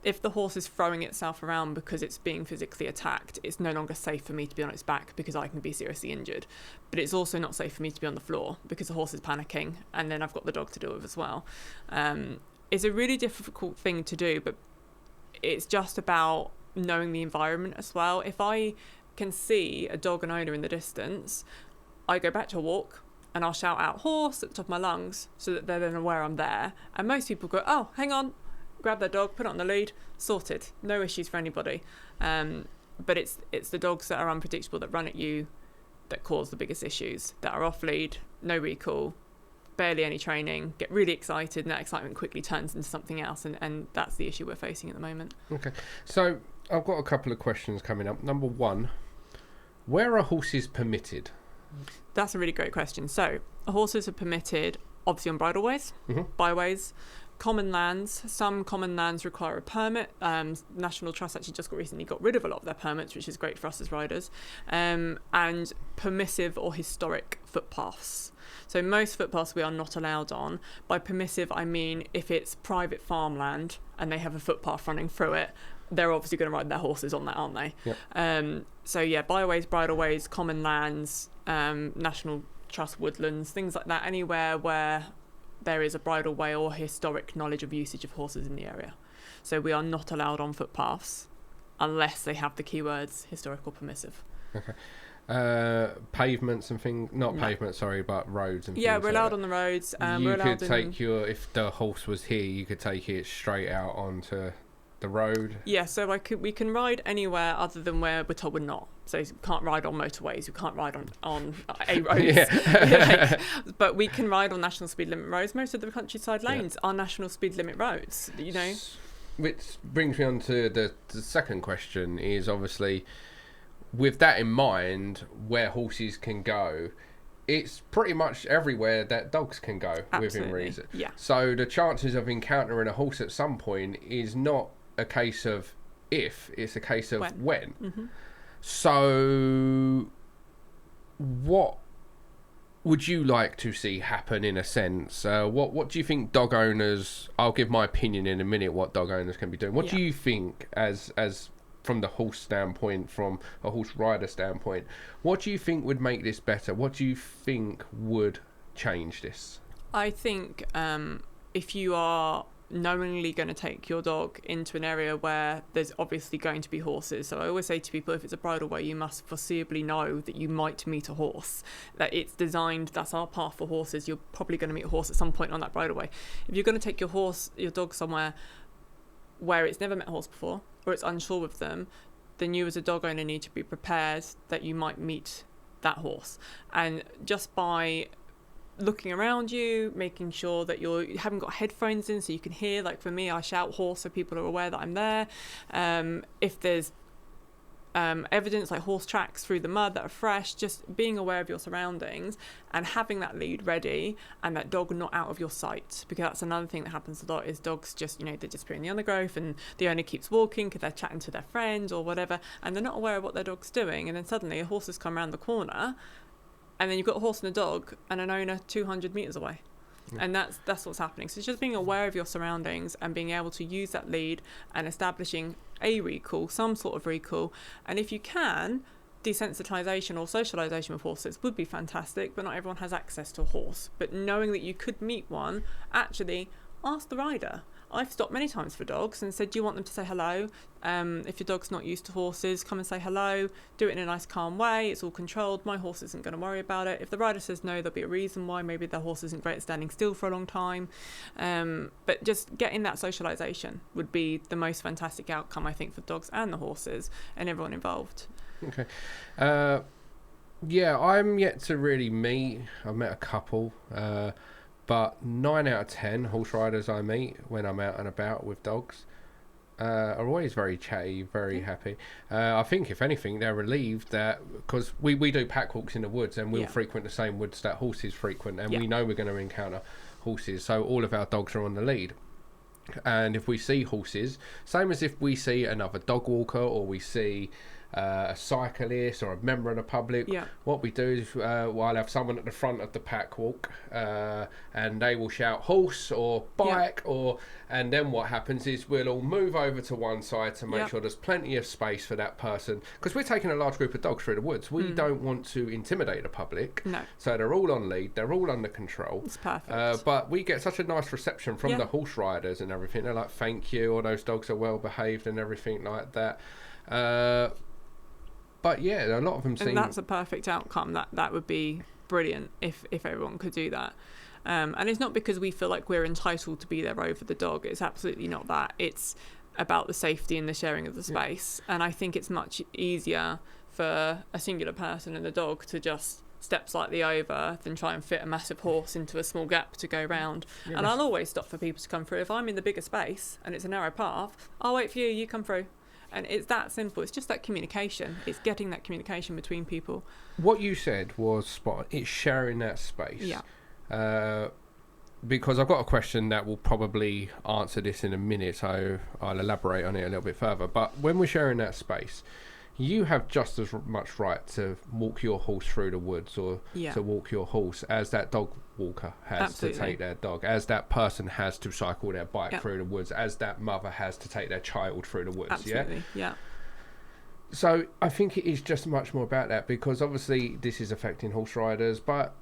Speaker 2: If the horse is throwing itself around because it's being physically attacked, it's no longer safe for me to be on its back because I can be seriously injured. But it's also not safe for me to be on the floor because the horse is panicking and then I've got the dog to deal with as well. It's a really difficult thing to do, but it's just about knowing the environment as well. If I can see a dog and owner in the distance, I go back to a walk and I'll shout out horse at the top of my lungs so that they're then aware I'm there. And most people go, oh, hang on, grab their dog, put it on the lead, sorted, no issues for anybody. But it's the dogs that are unpredictable, that run at you, that cause the biggest issues, that are off lead, no recall, barely any training, get really excited, and that excitement quickly turns into something else, and that's the issue we're facing at the moment. Okay, so I've got a couple of questions coming up. Number one, where are horses permitted? That's a really great question. So horses are permitted obviously on bridleways, byways, common lands. Some common lands require a permit. National Trust actually just recently got rid of a lot of their permits, which is great for us as riders. And permissive or historic footpaths. So most footpaths we are not allowed on. By permissive, I mean if it's private farmland and they have a footpath running through it, they're obviously going to ride their horses on that, aren't they?
Speaker 1: Yep.
Speaker 2: So yeah, byways, bridleways, common lands, National Trust woodlands, things like that, anywhere where there is a bridleway or historic knowledge of usage of horses in the area. So we are not allowed on footpaths unless they have the keywords historic or permissive.
Speaker 1: Okay. Pavements and things, pavements, sorry, but roads and things.
Speaker 2: Yeah, we're allowed
Speaker 1: like
Speaker 2: on the roads.
Speaker 1: You could take if the horse was here, you could take it straight out onto the road.
Speaker 2: Yeah, so we can ride anywhere other than where we're told we're not. So you can't ride on motorways, you can't ride on A roads. But we can ride on national speed limit roads. Most of the countryside lanes are national speed limit roads, you know.
Speaker 1: Which brings me on to the second question, is obviously, with that in mind, where horses can go, it's pretty much everywhere that dogs can go.
Speaker 2: Absolutely.
Speaker 1: Within reason.
Speaker 2: Yeah.
Speaker 1: So the chances of encountering a horse at some point is not a case of if, it's a case of when.
Speaker 2: Mm-hmm.
Speaker 1: So what would you like to see happen, in a sense? What do you think dog owners, I'll give my opinion in a minute what dog owners can be doing. What do you think as from the horse standpoint, from a horse rider standpoint, what do you think would make this better? What do you think would change this?
Speaker 2: I think if you are knowingly going to take your dog into an area where there's obviously going to be horses, so I always say to people, if it's a bridleway, you must foreseeably know that you might meet a horse, that it's designed, that's our path for horses, you're probably going to meet a horse at some point on that bridleway. If you're going to take your dog somewhere where it's never met a horse before, or it's unsure with them, then you as a dog owner need to be prepared that you might meet that horse. And just by looking around you, making sure that you haven't got headphones in so you can hear, like for me, I shout horse so people are aware that I'm there. If there's evidence like horse tracks through the mud that are fresh, just being aware of your surroundings and having that lead ready and that dog not out of your sight, because that's another thing that happens a lot, is dogs just, they're disappear in the undergrowth and the owner keeps walking because they're chatting to their friends or whatever, and they're not aware of what their dog's doing, and then suddenly a horse has come around the corner and then you've got a horse and a dog and an owner 200 metres away. Yeah. And that's what's happening. So it's just being aware of your surroundings and being able to use that lead and establishing a recall, some sort of recall. And if you can, desensitization or socialization with horses would be fantastic, but not everyone has access to a horse. But knowing that you could meet one, actually ask the rider. I've stopped many times for dogs and said, do you want them to say hello? If your dog's not used to horses, come and say hello. Do it in a nice calm way. It's all controlled. My horse isn't going to worry about it. If the rider says no, there'll be a reason why. Maybe their horse isn't great at standing still for a long time. But just getting that socialization would be the most fantastic outcome, I think, for dogs and the horses and everyone involved.
Speaker 1: Okay. Yeah, I'm yet to really meet. I've met a couple. But 9 out of 10 horse riders I meet when I'm out and about with dogs are always very chatty, very happy. I think, if anything, they're relieved that, because we do pack walks in the woods and we'll frequent the same woods that horses frequent, and we know we're going to encounter horses, so all of our dogs are on the lead. And if we see horses, same as if we see another dog walker or we see a cyclist or a member of the public, what we do is I'll have someone at the front of the pack walk and they will shout horse or bike, and then what happens is we'll all move over to one side to make sure there's plenty of space for that person, because we're taking a large group of dogs through the woods. We don't want to intimidate the public, so they're all on lead, they're all under control.
Speaker 2: It's perfect.
Speaker 1: But we get such a nice reception from the horse riders and everything. They're like, thank you, all those dogs are well behaved and everything like that. But yeah, a lot of them seem...
Speaker 2: And that's a perfect outcome. That would be brilliant if everyone could do that. And it's not because we feel like we're entitled to be there over the dog. It's absolutely not that. It's about the safety and the sharing of the space. And I think it's much easier for a singular person and the dog to just step slightly over than try and fit a massive horse into a small gap to go round. And I'll always stop for people to come through. If I'm in the bigger space and it's a narrow path, I'll wait for you, you come through. And it's that simple. It's just that communication. It's getting that communication between people. What
Speaker 1: you said was spot on. It's sharing that space.
Speaker 2: Yeah.
Speaker 1: because I've got a question that will probably answer this in a minute, so I'll elaborate on it a little bit further. But when we're sharing that space, you have just as much right to walk your horse through the woods, or to walk your horse, as that dog walker has
Speaker 2: Absolutely.
Speaker 1: to take their dog, as that person has to cycle their bike through the woods, as that mother has to take their child through the woods.
Speaker 2: Absolutely. Yeah.
Speaker 1: So I think it is just much more about that, because obviously this is affecting horse riders, but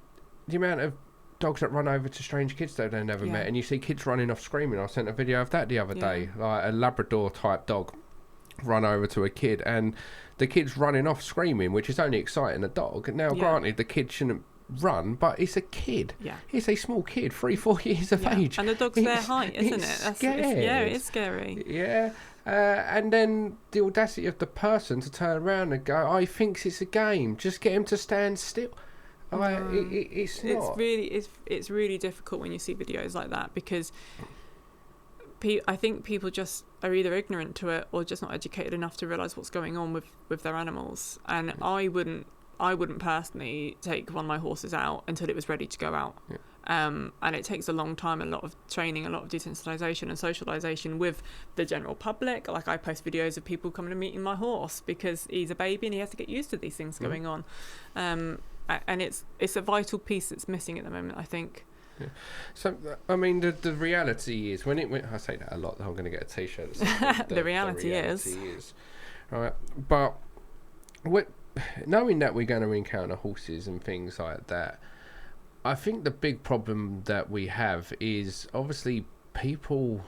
Speaker 1: the amount of dogs that run over to strange kids that they never met, and you see kids running off screaming. I sent a video of that the other day, like a Labrador type dog run over to a kid, and the kid's running off screaming, which is only exciting a dog. Now, granted, the kid shouldn't run, but it's a kid. Yeah. It's a small kid, 3-4 years of age.
Speaker 2: And the dog's their height, isn't it? It is scary.
Speaker 1: Yeah. And then the audacity of the person to turn around and go, "Oh, he thinks it's a game. Just get him to stand still." It's not.
Speaker 2: It's really difficult when you see videos like that, because I think people just are either ignorant to it or just not educated enough to realise what's going on with their animals. And I wouldn't personally take one of my horses out until it was ready to go out. And it takes a long time, a lot of training, a lot of desensitisation and socialisation with the general public. Like, I post videos of people coming and meeting my horse because he's a baby and he has to get used to these things going on. And it's a vital piece that's missing at the moment, I think.
Speaker 1: Yeah. So, I mean, the reality is, when I say that a lot, I'm going to get a T-shirt.
Speaker 2: The reality is.
Speaker 1: Right, but knowing that we're going to encounter horses and things like that, I think the big problem that we have is, obviously, people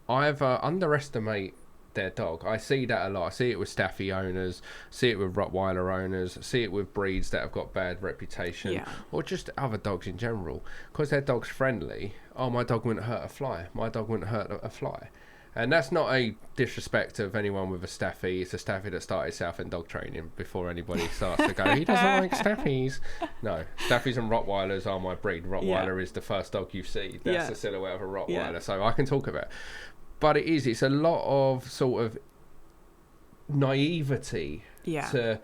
Speaker 1: either underestimate their dog. I see that a lot. I see it with Staffy owners, see it with Rottweiler owners, see it with breeds that have got bad reputation, or just other dogs in general, because their dog's friendly. "Oh, my dog wouldn't hurt a fly. My dog wouldn't hurt a fly." And that's not a disrespect of anyone with a Staffy. It's a Staffy that started Southend Dog Training before anybody starts to go, "He doesn't like Staffies." No, Staffies and Rottweilers are my breed. Rottweiler is the first dog you see. That's the silhouette of a Rottweiler. So I can talk about it. But it's a lot of sort of naivety to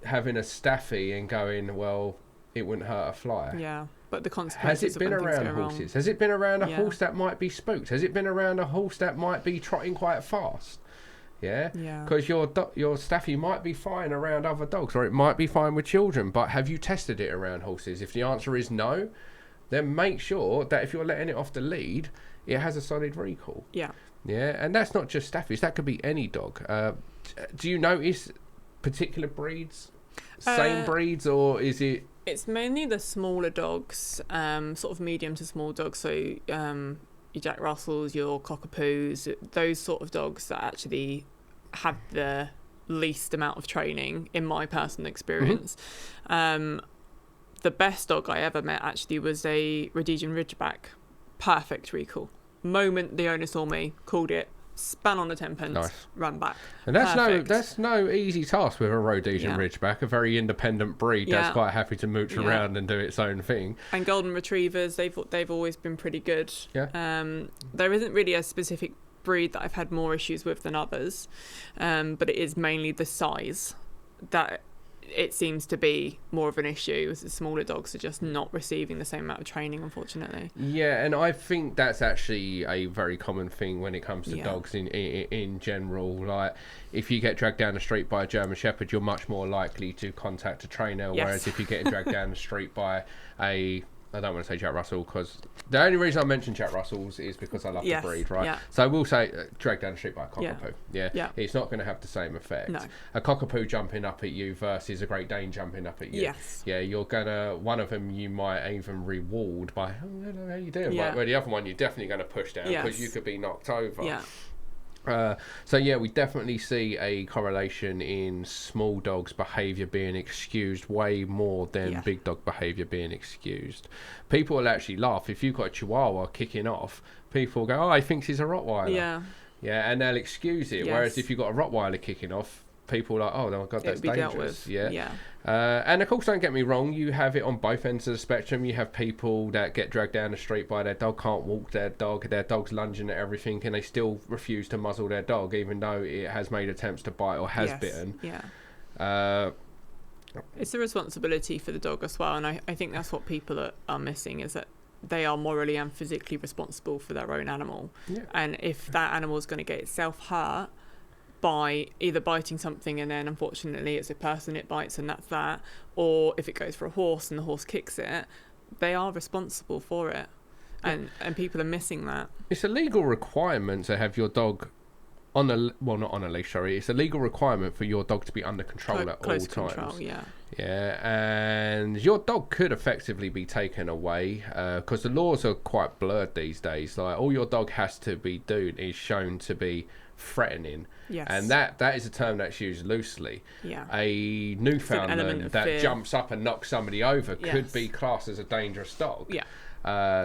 Speaker 1: having a Staffy and going, "Well, it wouldn't hurt a fly."
Speaker 2: Yeah, but the consequences.
Speaker 1: Has it been around horses? Has it been around a horse that might be spooked? Has it been around a horse that might be trotting quite fast? Yeah. Because your Staffy might be fine around other dogs, or it might be fine with children. But have you tested it around horses? If the answer is no, then make sure that if you're letting it off the lead, it has a solid recall. Yeah, and that's not just Staffies. That could be any dog. Do you notice particular breeds, same breeds, or is it?
Speaker 2: It's mainly the smaller dogs, sort of medium to small dogs. So your Jack Russells, your Cockapoos, those sort of dogs that actually have the least amount of training, in my personal experience. The best dog I ever met actually was a Rhodesian Ridgeback. Perfect recall. Moment the owner saw me, called it, span on the 10pence, ran back.
Speaker 1: And that's no easy task with a Rhodesian Ridgeback, a very independent breed that's quite happy to mooch around and do its own thing.
Speaker 2: And Golden Retrievers, they've always been pretty good. There isn't really a specific breed that I've had more issues with than others, but it is mainly the size that it seems to be more of an issue, as the smaller dogs are just not receiving the same amount of training, unfortunately.
Speaker 1: Yeah, and I think that's actually a very common thing when it comes to dogs in general. Like, if you get dragged down the street by a German Shepherd, you're much more likely to contact a trainer, whereas if you're getting dragged down the street by I don't want to say Jack Russell, because the only reason I mention Jack Russells is because I love the breed, right? So I will say dragged down the street by a Cockapoo. It's not going to have the same effect. No. A Cockapoo jumping up at you versus a Great Dane jumping up at you. You're gonna, one of them you might even reward by, "Oh, how you doing?" Where the other one you're definitely going to push down because you could be knocked over. We definitely see a correlation in small dogs' behaviour being excused way more than big dog behaviour being excused. People will actually laugh if you've got a Chihuahua kicking off. People go, "Oh, he thinks he's a Rottweiler." And they'll excuse it. Whereas if you've got a Rottweiler kicking off, people are like, "Oh, my God, that's dangerous." And of course, don't get me wrong, you have it on both ends of the spectrum. You have people that get dragged down the street by their dog, can't walk their dog's lunging at everything, and they still refuse to muzzle their dog even though it has made attempts to bite or has bitten.
Speaker 2: It's a responsibility for the dog as well, and I think that's what people are missing, is that they are morally and physically responsible for their own animal.
Speaker 1: Yeah.
Speaker 2: And if that animal is going to get itself hurt by either biting something and then unfortunately it's a person it bites and that's that, or if it goes for a horse and the horse kicks it, they are responsible for it. And people are missing that.
Speaker 1: It's a legal requirement to have your dog on a, well, not on a leash, sorry. It's a legal requirement for your dog to be under control at all times.
Speaker 2: Yeah.
Speaker 1: Yeah, and your dog could effectively be taken away because the laws are quite blurred these days. Like, all your dog has to be doing is shown to be threatening.
Speaker 2: Yes.
Speaker 1: And that is a term that's used loosely.
Speaker 2: Yeah.
Speaker 1: A Newfoundland that
Speaker 2: fear.
Speaker 1: jumps up and knocks somebody over
Speaker 2: Yes.
Speaker 1: could be classed as a dangerous dog.
Speaker 2: Yeah.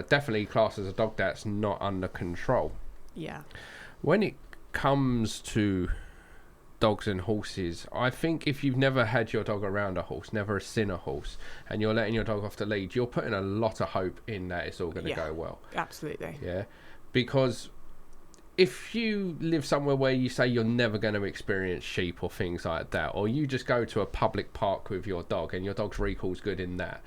Speaker 1: Definitely classed as a dog that's not under control.
Speaker 2: Yeah.
Speaker 1: When it comes to dogs and horses, I think if you've never had your dog around a horse, never seen a horse, and you're letting your dog off the lead, you're putting a lot of hope in that it's all going to go well.
Speaker 2: Absolutely.
Speaker 1: Yeah, because if you live somewhere where you say you're never going to experience sheep or things like that, or you just go to a public park with your dog and your dog's recall's good in that,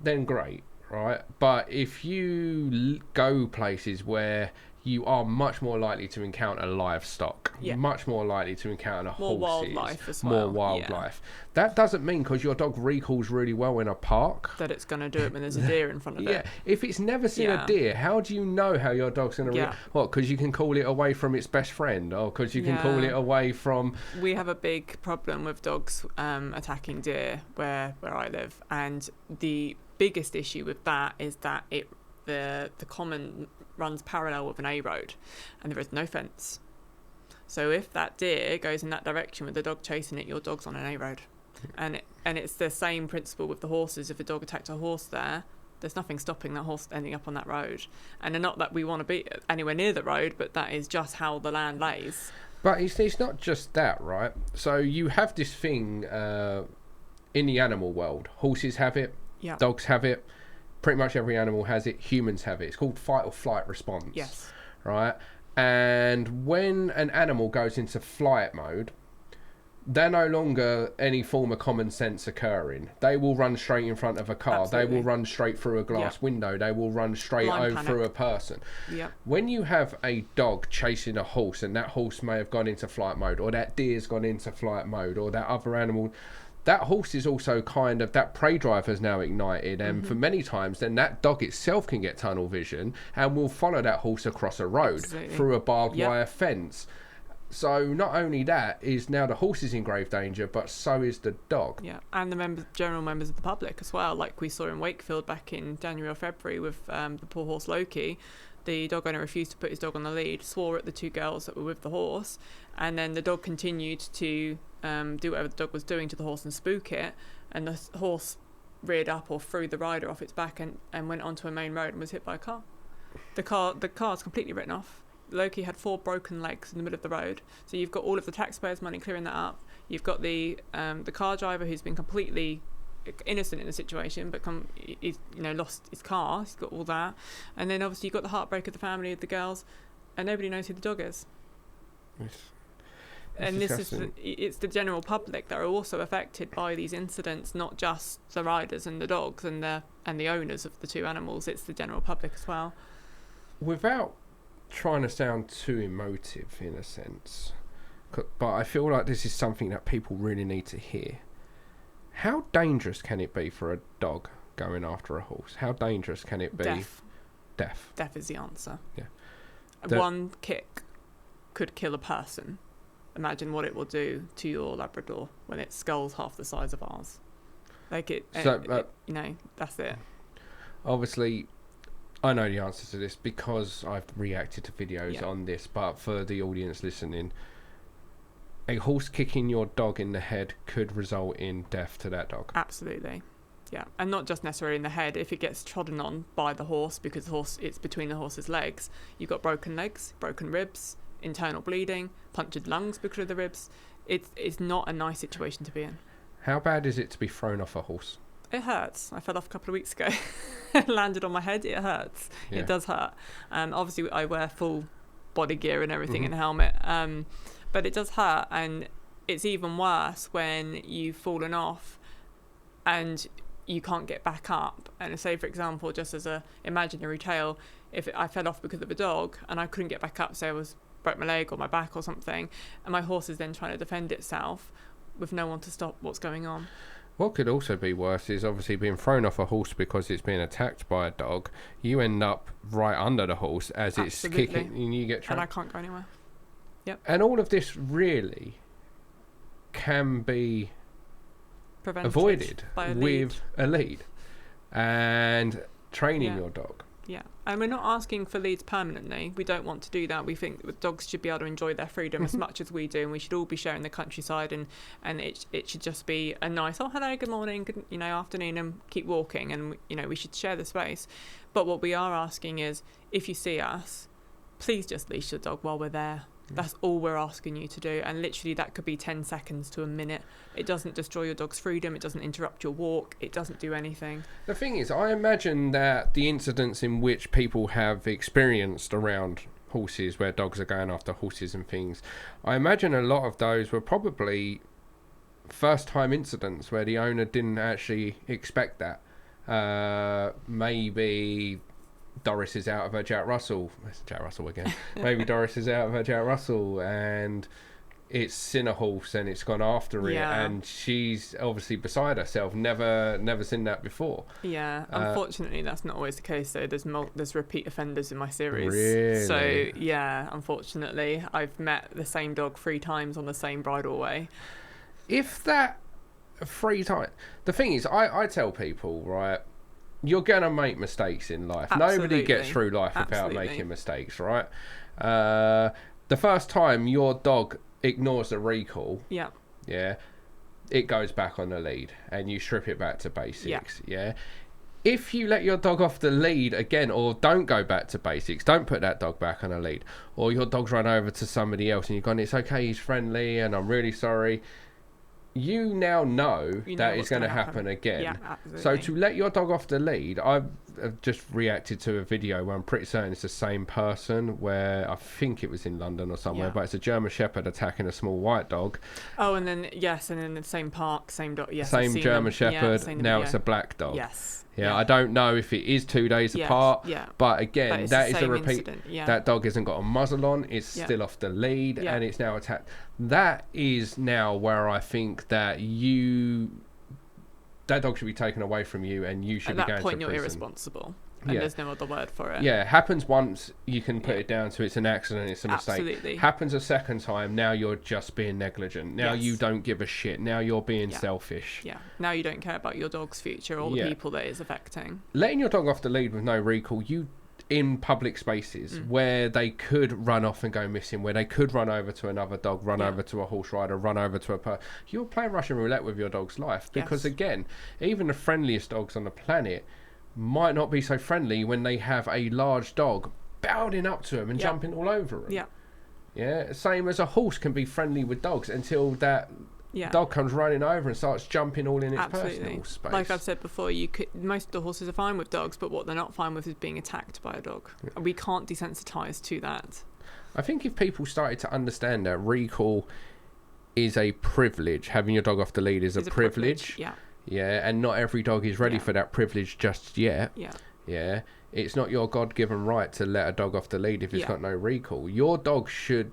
Speaker 1: then great, right? But if you go places where you are much more likely to encounter livestock, much more likely to encounter
Speaker 2: more
Speaker 1: horses,
Speaker 2: wildlife as well.
Speaker 1: more wildlife. That doesn't mean because your dog recalls really well in a park
Speaker 2: that it's going to do it when there's a deer in front of it.
Speaker 1: If it's never seen a deer, how do you know how your dog's going to what? Because you can call it away from its best friend, or because you can call it away from...
Speaker 2: We have a big problem with dogs attacking deer where I live, and the biggest issue with that is that the common runs parallel with an A road and there is no fence. So if that deer goes in that direction with the dog chasing it, your dog's on an A road. And it's the same principle with the horses. If a dog attacked a horse there's nothing stopping that horse ending up on that road. And not that we want to be anywhere near the road, but that is just how the land lays.
Speaker 1: But it's not just that, right? So you have this thing in the animal world. Horses have it, dogs have it, pretty much every animal has it, humans have it. It's called fight or flight response.
Speaker 2: Yes.
Speaker 1: Right? And when an animal goes into flight mode, they're no longer any form of common sense occurring. They will run straight in front of a car.
Speaker 2: Absolutely.
Speaker 1: They will run straight through a glass window. They will run straight through a person. When you have a dog chasing a horse and that horse may have gone into flight mode, or that deer's gone into flight mode, or that other animal... that horse is also kind of, that prey drive has now ignited, and for many times then that dog itself can get tunnel vision and will follow that horse across a road through a barbed wire fence. So not only that is now the horse is in grave danger, but so is the dog.
Speaker 2: And the general members of the public as well, like we saw in Wakefield back in January or February with the poor horse Loki. The dog owner refused to put his dog on the lead, swore at the two girls that were with the horse, and then the dog continued to do whatever the dog was doing to the horse and spook it, and the horse reared up or threw the rider off its back and went onto a main road and was hit by a car. The car's completely written off. Loki had 4 broken legs in the middle of the road, so you've got all of the taxpayers' money clearing that up. You've got the car driver who's been completely innocent in the situation, but he's lost his car. He's got all that, and then obviously you've got the heartbreak of the family of the girls, and nobody knows who the dog is. And it's the general public that are also affected by these incidents, not just the riders and the dogs and the owners of the two animals. It's the general public as well. Without
Speaker 1: trying to sound too emotive in a sense, but I feel like this is something that people really need to hear. How dangerous can it be for a dog going after a horse? How dangerous can it be? Death.
Speaker 2: Death is the answer.
Speaker 1: Yeah.
Speaker 2: One kick could kill a person. Imagine what it will do to your Labrador when its skull's half the size of ours. That's it.
Speaker 1: Obviously, I know the answer to this because I've reacted to videos on this, but for the audience listening, a horse kicking your dog in the head could result in death to that dog.
Speaker 2: Absolutely. Yeah, and not just necessarily in the head. If it gets trodden on by the horse, because it's between the horse's legs, you've got broken legs, broken ribs, internal bleeding, punctured lungs because of the ribs. It's not a nice situation to be in.
Speaker 1: How bad is it to be thrown off a horse?
Speaker 2: It hurts. I fell off a couple of weeks ago. Landed on my head. It hurts. Yeah. It does hurt. Obviously, I wear full body gear and everything and a helmet. But it does hurt, and it's even worse when you've fallen off and you can't get back up. And say, for example, just as a imaginary tale, if I fell off because of a dog and I couldn't get back up, say I broke my leg or my back or something, and my horse is then trying to defend itself with no one to stop what's going on.
Speaker 1: What could also be worse is obviously being thrown off a horse because it's being attacked by a dog. You end up right under the horse as it's kicking, and you get trapped.
Speaker 2: And I can't go anywhere. Yep.
Speaker 1: And all of this really can be avoided with a lead and training your dog.
Speaker 2: Yeah, and we're not asking for leads permanently. We don't want to do that. We think that dogs should be able to enjoy their freedom as much as we do, and we should all be sharing the countryside, and it should just be a nice, oh, hello, good morning, good, afternoon, and keep walking, and we should share the space. But what we are asking is, if you see us, please just leash your dog while we're there. That's all we're asking you to do, and literally that could be 10 seconds to a minute. It doesn't destroy your dog's freedom, it doesn't interrupt your walk, it doesn't do anything.
Speaker 1: The thing is, I imagine that the incidents in which people have experienced around horses, where dogs are going after horses and things, I imagine a lot of those were probably first time incidents where the owner didn't actually expect that. Maybe Doris is out of her Jack Russell. It's Jack Russell again. Maybe Doris is out of her Jack Russell and it's seen a horse and it's gone after it, and she's obviously beside herself. Never seen that before.
Speaker 2: Yeah, unfortunately, that's not always the case. Though there's repeat offenders in my series.
Speaker 1: Really?
Speaker 2: So yeah, unfortunately, I've met the same dog 3 times on the same bridle way.
Speaker 1: If that 3 times, the thing is, I tell people, right, you're going to make mistakes in life.
Speaker 2: Absolutely.
Speaker 1: Nobody gets through life without making mistakes, right? The first time your dog ignores the recall, it goes back on the lead and you strip it back to basics. If you let your dog off the lead again, or don't go back to basics, don't put that dog back on a lead, or your dog's run over to somebody else and you've gone, it's okay, he's friendly and I'm really sorry, you now know that it's going to happen again.
Speaker 2: Yeah, absolutely.
Speaker 1: So to let your dog off the lead, I've just reacted to a video where I'm pretty certain it's the same person, where I think it was in London or somewhere, but it's a German Shepherd attacking a small white dog.
Speaker 2: Oh, and then in the same park, same dog. Yes,
Speaker 1: same German Shepherd. Now it's a black dog.
Speaker 2: Yes.
Speaker 1: Yeah, I don't know if it is 2 days apart, but again, that is a repeat. That dog hasn't got a muzzle on, it's still off the lead, and it's now attacked. That is now where I think that that dog should be taken away from you, and you should be going to prison. At that point, you're
Speaker 2: irresponsible. And there's no other word for it.
Speaker 1: Yeah, happens once, you can put it down to it's an accident, it's a mistake.
Speaker 2: Absolutely.
Speaker 1: Happens a second time, now you're just being negligent. Now you don't give a shit. Now you're being selfish.
Speaker 2: Yeah, now you don't care about your dog's future or the people that it's affecting.
Speaker 1: Letting your dog off the lead with no recall, in public spaces where they could run off and go missing, where they could run over to another dog, run over to a horse rider, run over to you're playing Russian roulette with your dog's life, because again, even the friendliest dogs on the planet might not be so friendly when they have a large dog bounding up to them and jumping all over them. Same as a horse can be friendly with dogs until that dog comes running over and starts jumping all in its personal space.
Speaker 2: Like I've said before, most of the horses are fine with dogs, but what they're not fine with is being attacked by a dog. We can't desensitise to that.
Speaker 1: I think if people started to understand that recall is a privilege, having your dog off the lead is a privilege. And not every dog is ready for that privilege just yet. It's not your God-given right to let a dog off the lead if it's got no recall. Your dog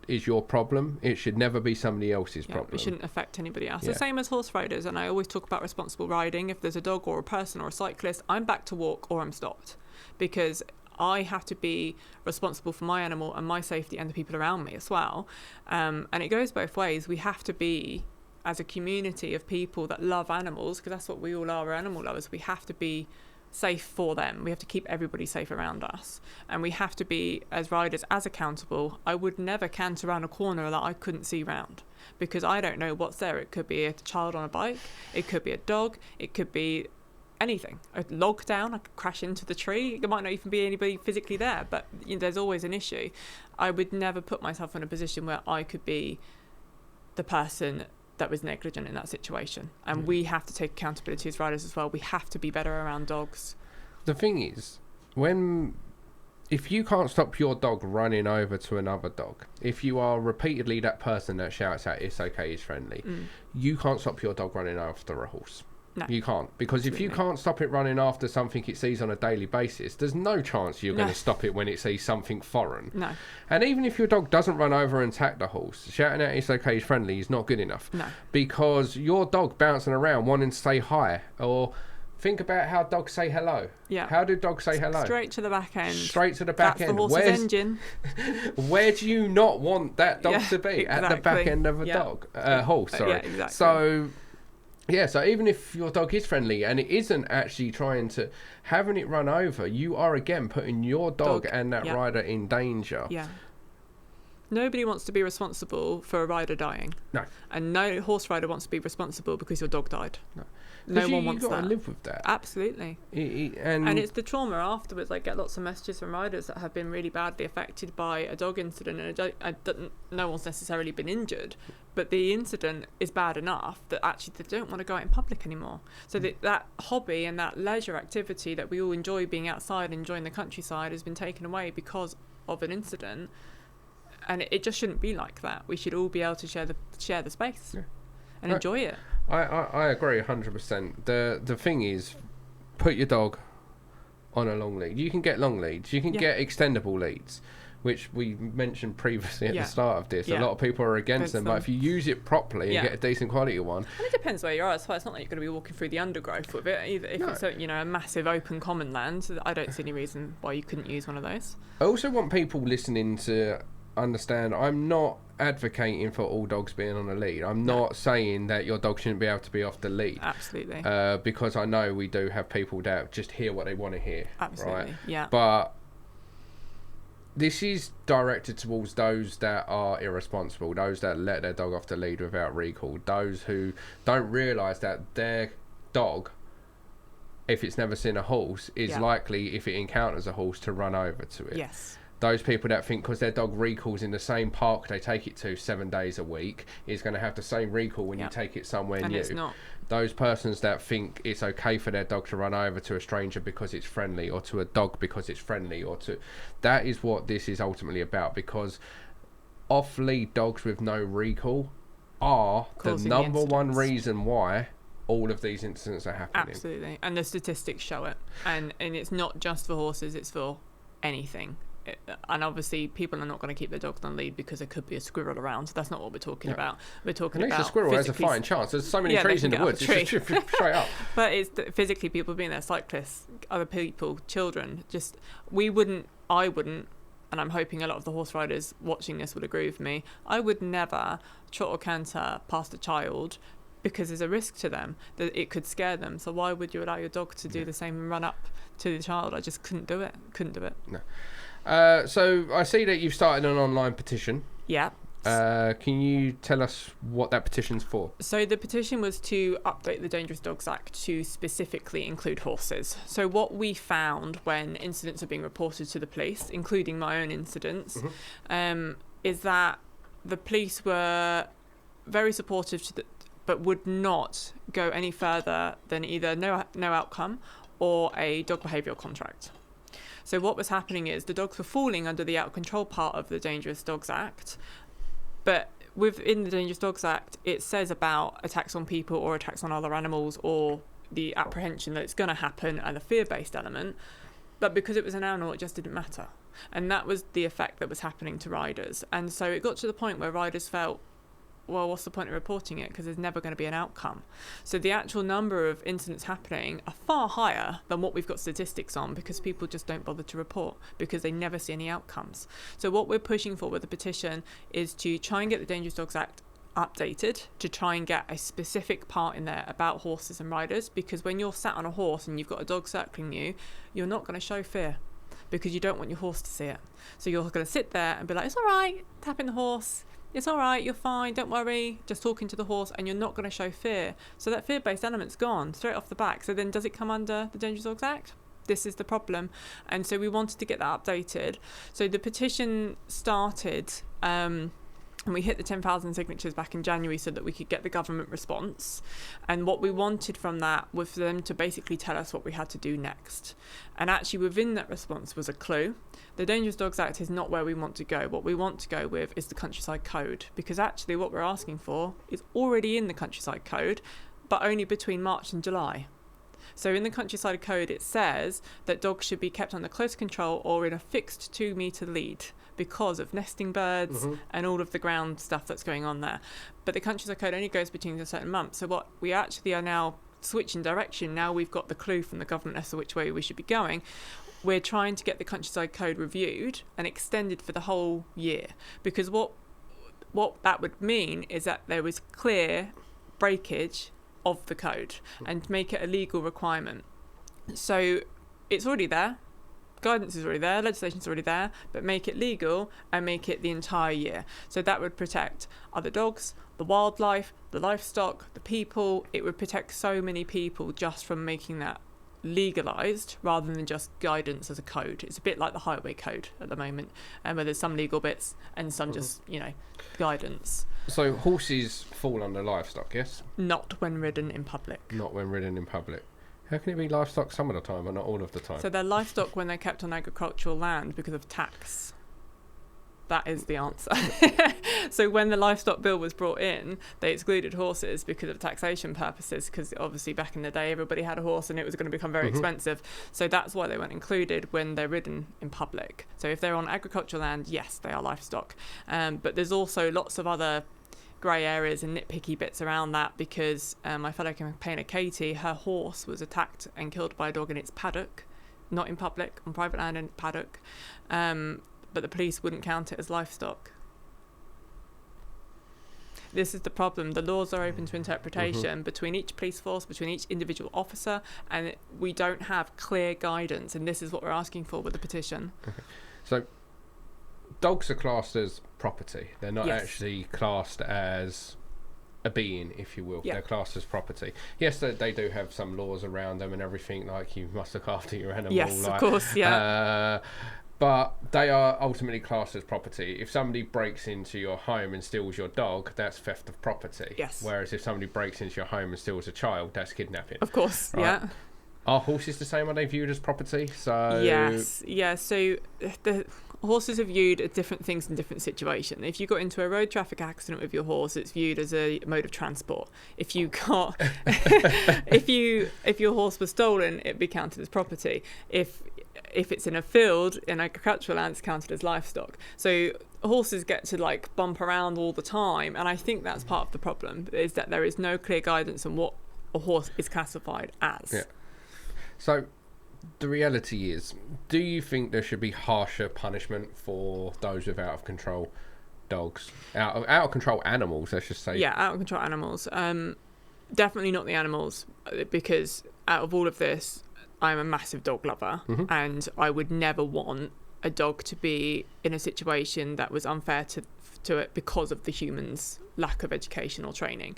Speaker 1: is your problem. It should never be somebody else's problem.
Speaker 2: It shouldn't affect anybody else. The same as horse riders, and I always talk about responsible riding. If there's a dog or a person or a cyclist, I'm back to walk or I'm stopped, because I have to be responsible for my animal and my safety and the people around me as well. And it goes both ways. We have to be, as a community of people that love animals, because that's what we all are, we're animal lovers, we have to be safe for them. We have to keep everybody safe around us, and we have to be, as riders, as accountable. I would never canter around a corner that I couldn't see round, because I don't know what's there. It could be a child on a bike, it could be a dog, it could be anything, a log down, I could crash into the tree, there might not even be anybody physically there, but there's always an issue. I would never put myself in a position where I could be the person that was negligent in that situation, and we have to take accountability as riders as well. We have to be better around dogs.
Speaker 1: The thing is, if you can't stop your dog running over to another dog, if you are repeatedly that person that shouts out it's okay, it's friendly, you can't stop your dog running after a horse.
Speaker 2: No.
Speaker 1: You can't. Because if you can't stop it running after something it sees on a daily basis, there's no chance you're going to stop it when it sees something foreign.
Speaker 2: No.
Speaker 1: And even if your dog doesn't run over and attack the horse, shouting out it's okay, he's friendly is not good enough.
Speaker 2: No.
Speaker 1: Because your dog bouncing around wanting to say hi, or think about how dogs say hello.
Speaker 2: Yeah.
Speaker 1: How do dogs say hello?
Speaker 2: Straight to the back end.
Speaker 1: Straight to the back end.
Speaker 2: That's the horse's engine.
Speaker 1: Where do you not want that dog to be?
Speaker 2: Exactly.
Speaker 1: At the back end of a horse, sorry.
Speaker 2: Yeah, exactly.
Speaker 1: So, so even if your dog is friendly and it isn't actually trying to, having it run over, you are again putting your dog and that rider in danger.
Speaker 2: Yeah. Nobody wants to be responsible for a rider dying.
Speaker 1: No.
Speaker 2: And no horse rider wants to be responsible because your dog died.
Speaker 1: No
Speaker 2: one wants
Speaker 1: you've got
Speaker 2: that.
Speaker 1: to live with that.
Speaker 2: Absolutely. And it's the trauma afterwards. I get lots of messages from riders that have been really badly affected by a dog incident, and no one's necessarily been injured, but the incident is bad enough that actually they don't want to go out in public anymore. So that hobby and that leisure activity that we all enjoy, being outside and enjoying the countryside, has been taken away because of an incident. And it just shouldn't be like that. We should all be able to share the space and enjoy it.
Speaker 1: I agree 100%. The thing is, put your dog on a long lead. You can get long leads. You can get extendable leads, which we mentioned previously at the start of this. A lot of people are against them, but if you use it properly and get a decent quality one.
Speaker 2: And it depends where you are as well. It's not like you're going to be walking through the undergrowth with it either. If it's a massive open common land, I don't see any reason why you couldn't use one of those.
Speaker 1: I also want people listening to understand I'm not advocating for all dogs being on a lead. I'm not saying that your dog shouldn't be able to be off the lead.
Speaker 2: Absolutely.
Speaker 1: Because I know we do have people that just hear what they want to hear.
Speaker 2: Absolutely.
Speaker 1: Right?
Speaker 2: Yeah.
Speaker 1: But this is directed towards those that are irresponsible, those that let their dog off the lead without recall, those who don't realise that their dog, if it's never seen a horse, is likely, if it encounters a horse, to run over to it.
Speaker 2: Yes.
Speaker 1: Those people that think because their dog recalls in the same park they take it to 7 days a week is going to have the same recall when you take it somewhere new.
Speaker 2: It's not.
Speaker 1: Those persons that think it's okay for their dog to run over to a stranger because it's friendly, or to a dog because it's friendly, that is what this is ultimately about, because off-lead dogs with no recall are the number one reason why all of these incidents are happening.
Speaker 2: Absolutely. And the statistics show it. And it's not just for horses, it's for anything. And obviously people are not going to keep their dogs on lead because there could be a squirrel around. That's not what we're talking about. We're talking about
Speaker 1: a squirrel has a fighting chance. There's so many trees in the woods. It's just straight up.
Speaker 2: But it's physically people being there, cyclists, other people, children. Just I wouldn't, and I'm hoping a lot of the horse riders watching this would agree with me, I would never trot or canter past a child because there's a risk to them that it could scare them. So why would you allow your dog to do the same and run up to the child? I just couldn't do it.
Speaker 1: No. So I see that you've started an online petition.
Speaker 2: Yeah.
Speaker 1: Can you tell us what that petition's for?
Speaker 2: So the petition was to update the Dangerous Dogs Act to specifically include horses. So what we found when incidents are being reported to the police, including my own incidents, is that the police were very supportive but would not go any further than either no outcome or a dog behavioural contract. So what was happening is the dogs were falling under the out of control part of the Dangerous Dogs Act, but within the Dangerous Dogs Act, it says about attacks on people or attacks on other animals, or the apprehension that it's going to happen, and the fear-based element. But because it was an animal, it just didn't matter. And that was the effect that was happening to riders. And so it got to the point where riders felt, well, what's the point of reporting it? Because there's never going to be an outcome. So the actual number of incidents happening are far higher than what we've got statistics on, because people just don't bother to report because they never see any outcomes. So what we're pushing for with the petition is to try and get the Dangerous Dogs Act updated, to try and get a specific part in there about horses and riders, because when you're sat on a horse and you've got a dog circling you, you're not going to show fear because you don't want your horse to see it. So you're going to sit there and be like, it's all right, tapping the horse. It's all right, you're fine, don't worry, just talking to the horse, and you're not going to show fear. So that fear-based element's gone straight off the back. So then does it come under the Dangerous Dogs Act? This is the problem. And so we wanted to get that updated. So the petition started, and we hit the 10,000 signatures back in January so that we could get the government response. And what we wanted from that was for them to basically tell us what we had to do next. And actually within that response was a clue. The Dangerous Dogs Act is not where we want to go. What we want to go with is the Countryside Code, because actually what we're asking for is already in the Countryside Code. but only between March and July. So in the Countryside Code, it says that dogs should be kept under close control or in a fixed 2-metre lead because of nesting birds and all of the ground stuff that's going on there. But the Countryside Code only goes between a certain month. So what we actually are now switching direction. Now we've got the clue from the government as to which way we should be going. We're trying to get the Countryside Code reviewed and extended for the whole year, because what that would mean is that there was clear breakage of the code and make it a legal requirement. So it's already there, guidance is already there, legislation's already there, but make it legal and make it the entire year. So that would protect other dogs, the wildlife, the livestock, the people. It would protect so many people just from making that legalised rather than just guidance as a code. It's a bit like the highway code at the moment, where there's some legal bits and some just, guidance.
Speaker 1: So horses fall under livestock, yes?
Speaker 2: Not when ridden in public.
Speaker 1: Not when ridden in public. How can it be livestock some of the time but not all of the time?
Speaker 2: So they're livestock when they're kept on agricultural land because of tax. That is the answer. So when the livestock bill was brought in, they excluded horses because of taxation purposes, because obviously back in the day everybody had a horse and it was going to become very expensive. So that's why they weren't included when they're ridden in public. So if they're on agricultural land, yes, they are livestock. But there's also lots of other grey areas and nitpicky bits around that, because my fellow campaigner Katie, her horse was attacked and killed by a dog in its paddock, not in public, on private land in paddock. But the police wouldn't count it as livestock. This is the problem. The laws are open to interpretation between each police force, between each individual officer, and we don't have clear guidance, and this is what we're asking for with the petition.
Speaker 1: Okay. So dogs are classed as property. They're not actually classed as a being, if you will. They're classed as property. Yes, they do have some laws around them and everything, like you must look after your animal.
Speaker 2: Yes, of course, yeah.
Speaker 1: But they are ultimately classed as property. If somebody breaks into your home and steals your dog, that's theft of property.
Speaker 2: Yes.
Speaker 1: Whereas if somebody breaks into your home and steals a child, that's kidnapping.
Speaker 2: Of course, right? Yeah.
Speaker 1: Are horses the same? Are they viewed as property? So
Speaker 2: yes, yeah. So the horses are viewed as different things in different situations. If you got into a road traffic accident with your horse, it's viewed as a mode of transport. If you got, if your horse was stolen, it'd be counted as property. If it's in a field, in agricultural land, it's counted as livestock. So horses get to bump around all the time, and I think that's part of the problem, is that there is no clear guidance on what a horse is classified as. Yeah.
Speaker 1: So the reality is, do you think there should be harsher punishment for those with out of control dogs, out of control animals? Let's just say.
Speaker 2: Yeah, out of control animals. Definitely not the animals, because out of all of this, I'm a massive dog lover, and I would never want a dog to be in a situation that was unfair to it because of the human's lack of education or training.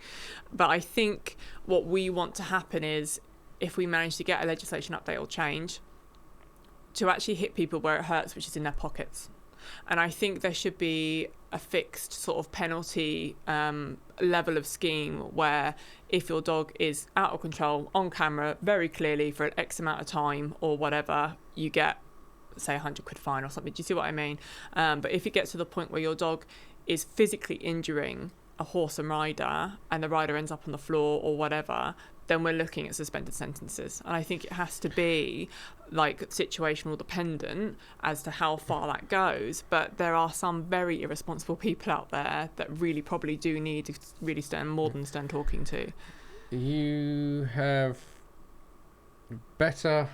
Speaker 2: But I think what we want to happen is, if we manage to get a legislation update or change, to actually hit people where it hurts, which is in their pockets. And I think there should be a fixed sort of penalty level of scheme where if your dog is out of control on camera very clearly for an X amount of time or whatever, you get, say, £100 fine or something. Do you see what I mean? But if it gets to the point where your dog is physically injuring a horse and rider and the rider ends up on the floor or whatever, then we're looking at suspended sentences. And I think it has to be situational dependent as to how far that goes. But there are some very irresponsible people out there that really probably do need to really more than stand talking to.
Speaker 1: You have better...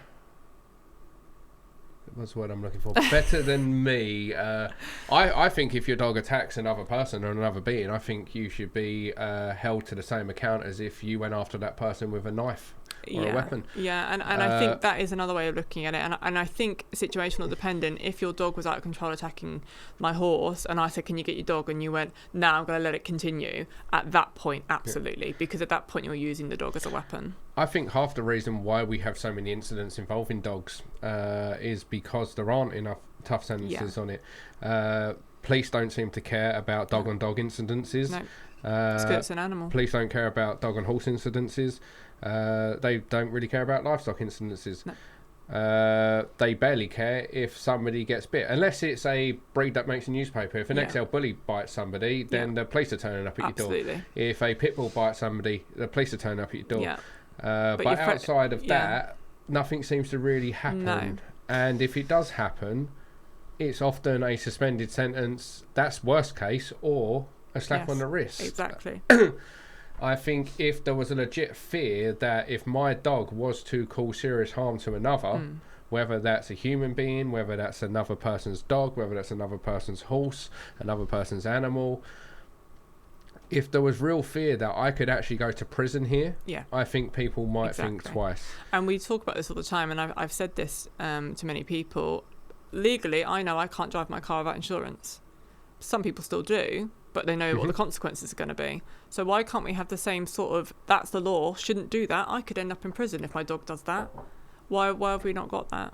Speaker 1: What's the word I'm looking for? Better than me. I think if your dog attacks another person or another being, I think you should be held to the same account as if you went after that person with a knife or a weapon.
Speaker 2: Yeah, and I think that is another way of looking at it. And I think situational dependent, if your dog was out of control attacking my horse and I said, can you get your dog? And you went, no, I'm going to let it continue. At that point, absolutely. Yeah. Because at that point, you're using the dog as a weapon.
Speaker 1: I think half the reason why we have so many incidents involving dogs is because there aren't enough tough sentences on it. Police don't seem to care about dog-on-dog incidences.
Speaker 2: No. It's because it's an animal.
Speaker 1: Police don't care about dog-on-horse incidences. They don't really care about livestock incidences.
Speaker 2: No.
Speaker 1: they barely care if somebody gets bit, unless it's a breed that makes a newspaper. If an XL bully bites somebody, then the police are turning up at your door. If a pit bull bites somebody, the police are turning up at your door. But outside of that, nothing seems to really happen. No. And if it does happen, it's often a suspended sentence. That's worst case, or a slap on the wrist.
Speaker 2: Exactly.
Speaker 1: I think if there was a legit fear that if my dog was to cause serious harm to another, whether that's a human being, whether that's another person's dog, whether that's another person's horse, another person's animal, if there was real fear that I could actually go to prison here, I think people might think twice.
Speaker 2: And we talk about this all the time, and I've said this to many people. Legally, I know I can't drive my car without insurance. Some people still do, but they know what the consequences are going to be. So why can't we have the same sort of, that's the law, shouldn't do that? I could end up in prison if my dog does that. Why have we not got that?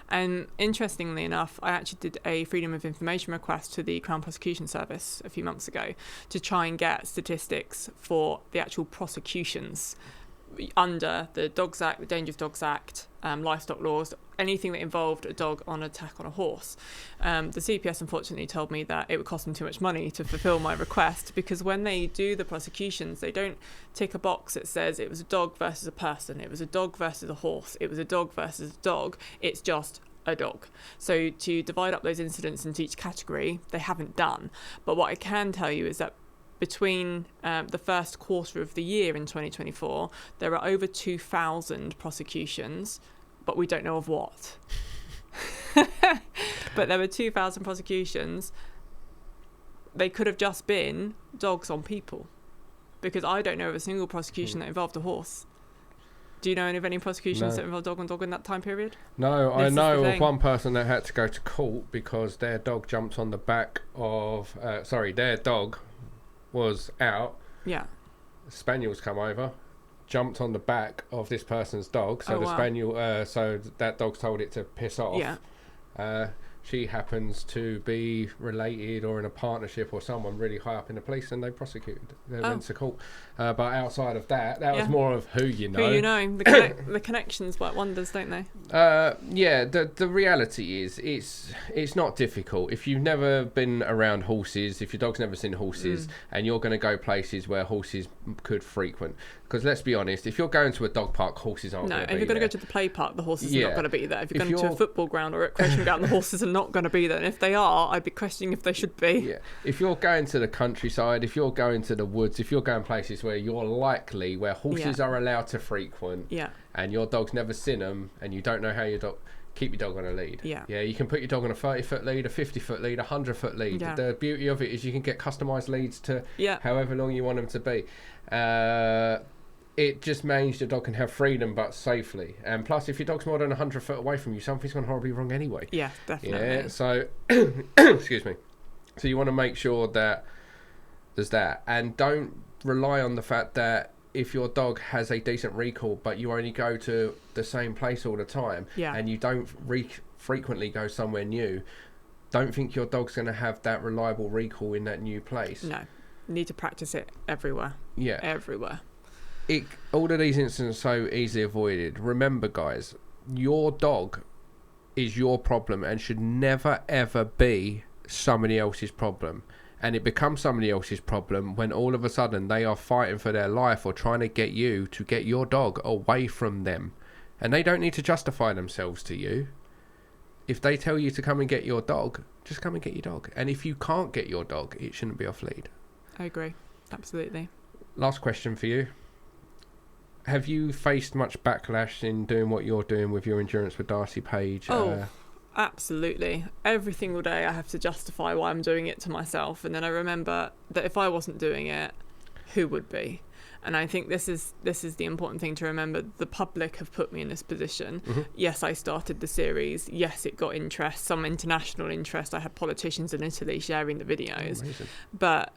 Speaker 2: And interestingly enough, I actually did a Freedom of Information request to the Crown Prosecution Service a few months ago to try and get statistics for the actual prosecutions under the Dogs Act, the Dangerous Dogs Act, livestock laws, anything that involved a dog on attack on a horse. The CPS unfortunately told me that it would cost them too much money to fulfil my request, because when they do the prosecutions, they don't tick a box that says it was a dog versus a person, it was a dog versus a horse, it was a dog versus a dog. It's just a dog. So to divide up those incidents into each category, they haven't done. But what I can tell you is that between the first quarter of the year in 2024, there are over 2,000 prosecutions, but we don't know of what. But there were 2,000 prosecutions. They could have just been dogs on people, because I don't know of a single prosecution that involved a horse. Do you know of any prosecutions that involved dog on dog in that time period?
Speaker 1: No, I know of one person that had to go to court because their dog jumped on the back of... their dog was out. Spaniels come over, jumped on the back of this person's dog, so spaniel, so that dog's told it to piss off. She happens to be related or in a partnership or someone really high up in the police, and they prosecuted. They went to court. But outside of that, was more of who you know.
Speaker 2: Who you know. The connections work wonders, don't they?
Speaker 1: The reality is it's not difficult. If you've never been around horses, if your dog's never seen horses, and you're going to go places where horses could frequent. Because let's be honest, if you're going to a dog park, horses aren't going to be there. No, if you're going to go
Speaker 2: to the play park, the horses are not going to be there. If you're going to a football ground or a recreation ground, the horses are not going to be there. And if they are, I'd be questioning if they should be.
Speaker 1: Yeah. If you're going to the countryside, if you're going to the woods, if you're going places where you're likely, where horses are allowed to frequent, and your dog's never seen them, and you don't know how your dog... Keep your dog on a lead. Yeah, you can put your dog on a 30-foot lead, a 50-foot lead, a 100-foot lead. The beauty of it is you can get customised leads to however long you want them to be. It just means your dog can have freedom but safely. And plus, if your dog's more than 100 foot away from you, something's gone horribly wrong anyway.
Speaker 2: Yeah, definitely.
Speaker 1: Yeah, so, excuse me. So you want to make sure that there's that. And don't rely on the fact that if your dog has a decent recall, but you only go to the same place all the time, and you don't frequently go somewhere new, don't think your dog's going to have that reliable recall in that new place.
Speaker 2: No, you need to practice it everywhere.
Speaker 1: Yeah.
Speaker 2: Everywhere.
Speaker 1: All of these incidents are so easily avoided. Remember, guys, your dog is your problem and should never, ever be somebody else's problem. And it becomes somebody else's problem when all of a sudden they are fighting for their life or trying to get you to get your dog away from them. And they don't need to justify themselves to you. If they tell you to come and get your dog, just come and get your dog. And if you can't get your dog, it shouldn't be off lead.
Speaker 2: I agree. Absolutely.
Speaker 1: Last question for you. Have you faced much backlash in doing what you're doing with your Endurance with Darcey page?
Speaker 2: Absolutely. Every single day I have to justify why I'm doing it to myself. And then I remember that if I wasn't doing it, who would be? And I think this is the important thing to remember. The public have put me in this position. Yes, I started the series. Yes, it got interest, some international interest. I had politicians in Italy sharing the videos.
Speaker 1: Amazing.
Speaker 2: But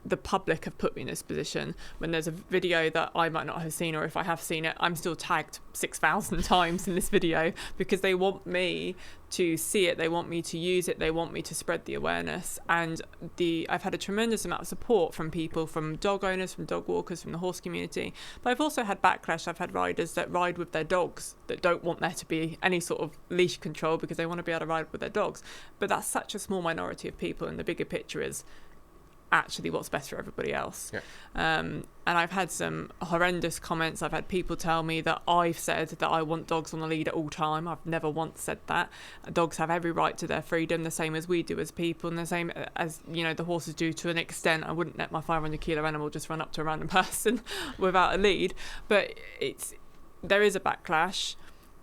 Speaker 2: the public have put me in this position. When there's a video that I might not have seen, or if I have seen it, I'm still tagged 6,000 times in this video because they want me to see it, they want me to use it, they want me to spread the awareness. And I've had a tremendous amount of support from people, from dog owners, from dog walkers, from the horse community. But I've also had backlash. I've had riders that ride with their dogs that don't want there to be any sort of leash control because they want to be able to ride with their dogs. But that's such a small minority of people, and the bigger picture is actually what's best for everybody else.
Speaker 1: Yeah.
Speaker 2: And I've had some horrendous comments. I've had people tell me that I've said that I want dogs on the lead at all time. I've never once said that. Dogs have every right to their freedom, the same as we do as people, and the same as, you know, the horses do to an extent. I wouldn't let my 500 kilo animal just run up to a random person without a lead. But there is a backlash,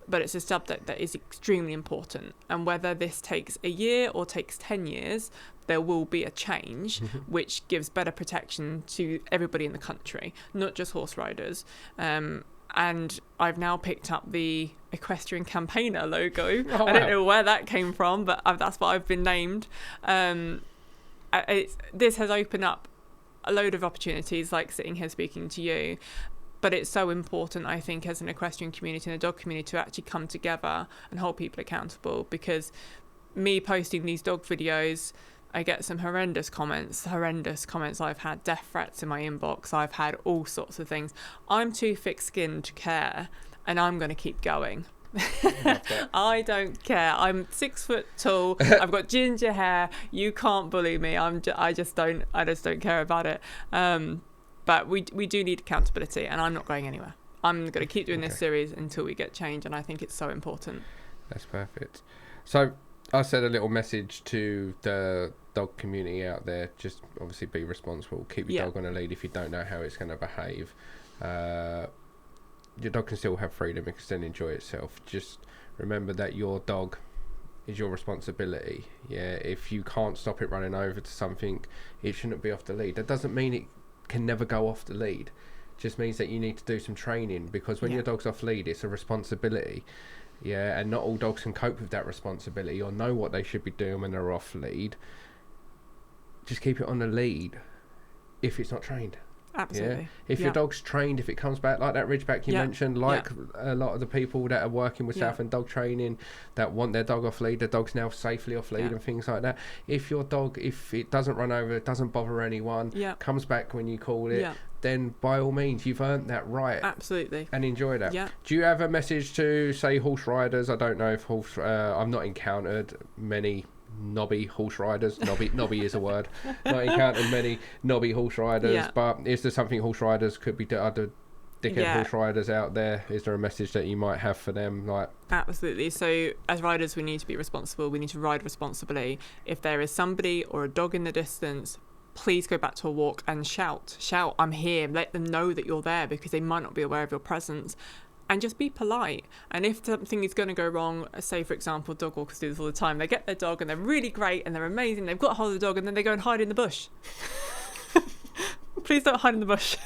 Speaker 2: but it's a subject that is extremely important. And whether this takes a year or takes 10 years, there will be a change which gives better protection to everybody in the country, not just horse riders. And I've now picked up the equestrian campaigner logo.
Speaker 1: Oh, wow.
Speaker 2: I don't know where that came from, but that's what I've been named. This has opened up a load of opportunities, like sitting here speaking to you. But it's so important, I think, as an equestrian community and a dog community to actually come together and hold people accountable. Because me posting these dog videos, I get some horrendous comments. I've had death threats in my inbox. I've had all sorts of things. I'm too thick-skinned to care, and I'm going to keep going. I don't care. I'm 6 foot tall. I've got ginger hair. You can't bully me. I just don't care about it. But we do need accountability, and I'm not going anywhere. I'm going to keep doing this series until we get change, and I think it's so important.
Speaker 1: That's perfect. So I said a little message to the dog community out there. Just obviously be responsible. Keep your dog on a lead if you don't know how it's going to behave. Your dog can still have freedom. It can still enjoy itself. Just remember that your dog is your responsibility. Yeah, if you can't stop it running over to something, it shouldn't be off the lead. That doesn't mean it can never go off the lead. Just means that you need to do some training, because when your dog's off lead, it's a responsibility. Yeah, and not all dogs can cope with that responsibility or know what they should be doing when they're off lead. Just keep it on the lead if it's not trained.
Speaker 2: Absolutely.
Speaker 1: Yeah? If your dog's trained, if it comes back like that Ridgeback you mentioned, like a lot of the people that are working with Southend Dog Training that want their dog off lead, the dog's now safely off lead and things like that. If your dog, if it doesn't run over, it doesn't bother anyone, comes back when you call it, then by all means, you've earned that right.
Speaker 2: Absolutely.
Speaker 1: And enjoy that.
Speaker 2: Yeah.
Speaker 1: Do you have a message to, say, horse riders? I don't know if I've not encountered many knobby horse riders. Knobby is a word. Not encountered many knobby horse riders, but is there something horse riders could be, other dickhead horse riders out there? Is there a message that you might have for them? Like,
Speaker 2: absolutely. So as riders, we need to be responsible. We need to ride responsibly. If there is somebody or a dog in the distance, please go back to a walk and shout, I'm here. Let them know that you're there, because they might not be aware of your presence. And just be polite. And if something is going to go wrong, say, for example, dog walkers do this all the time. They get their dog and they're really great and they're amazing. They've got hold of the dog and then they go and hide in the bush. Please don't hide in the bush.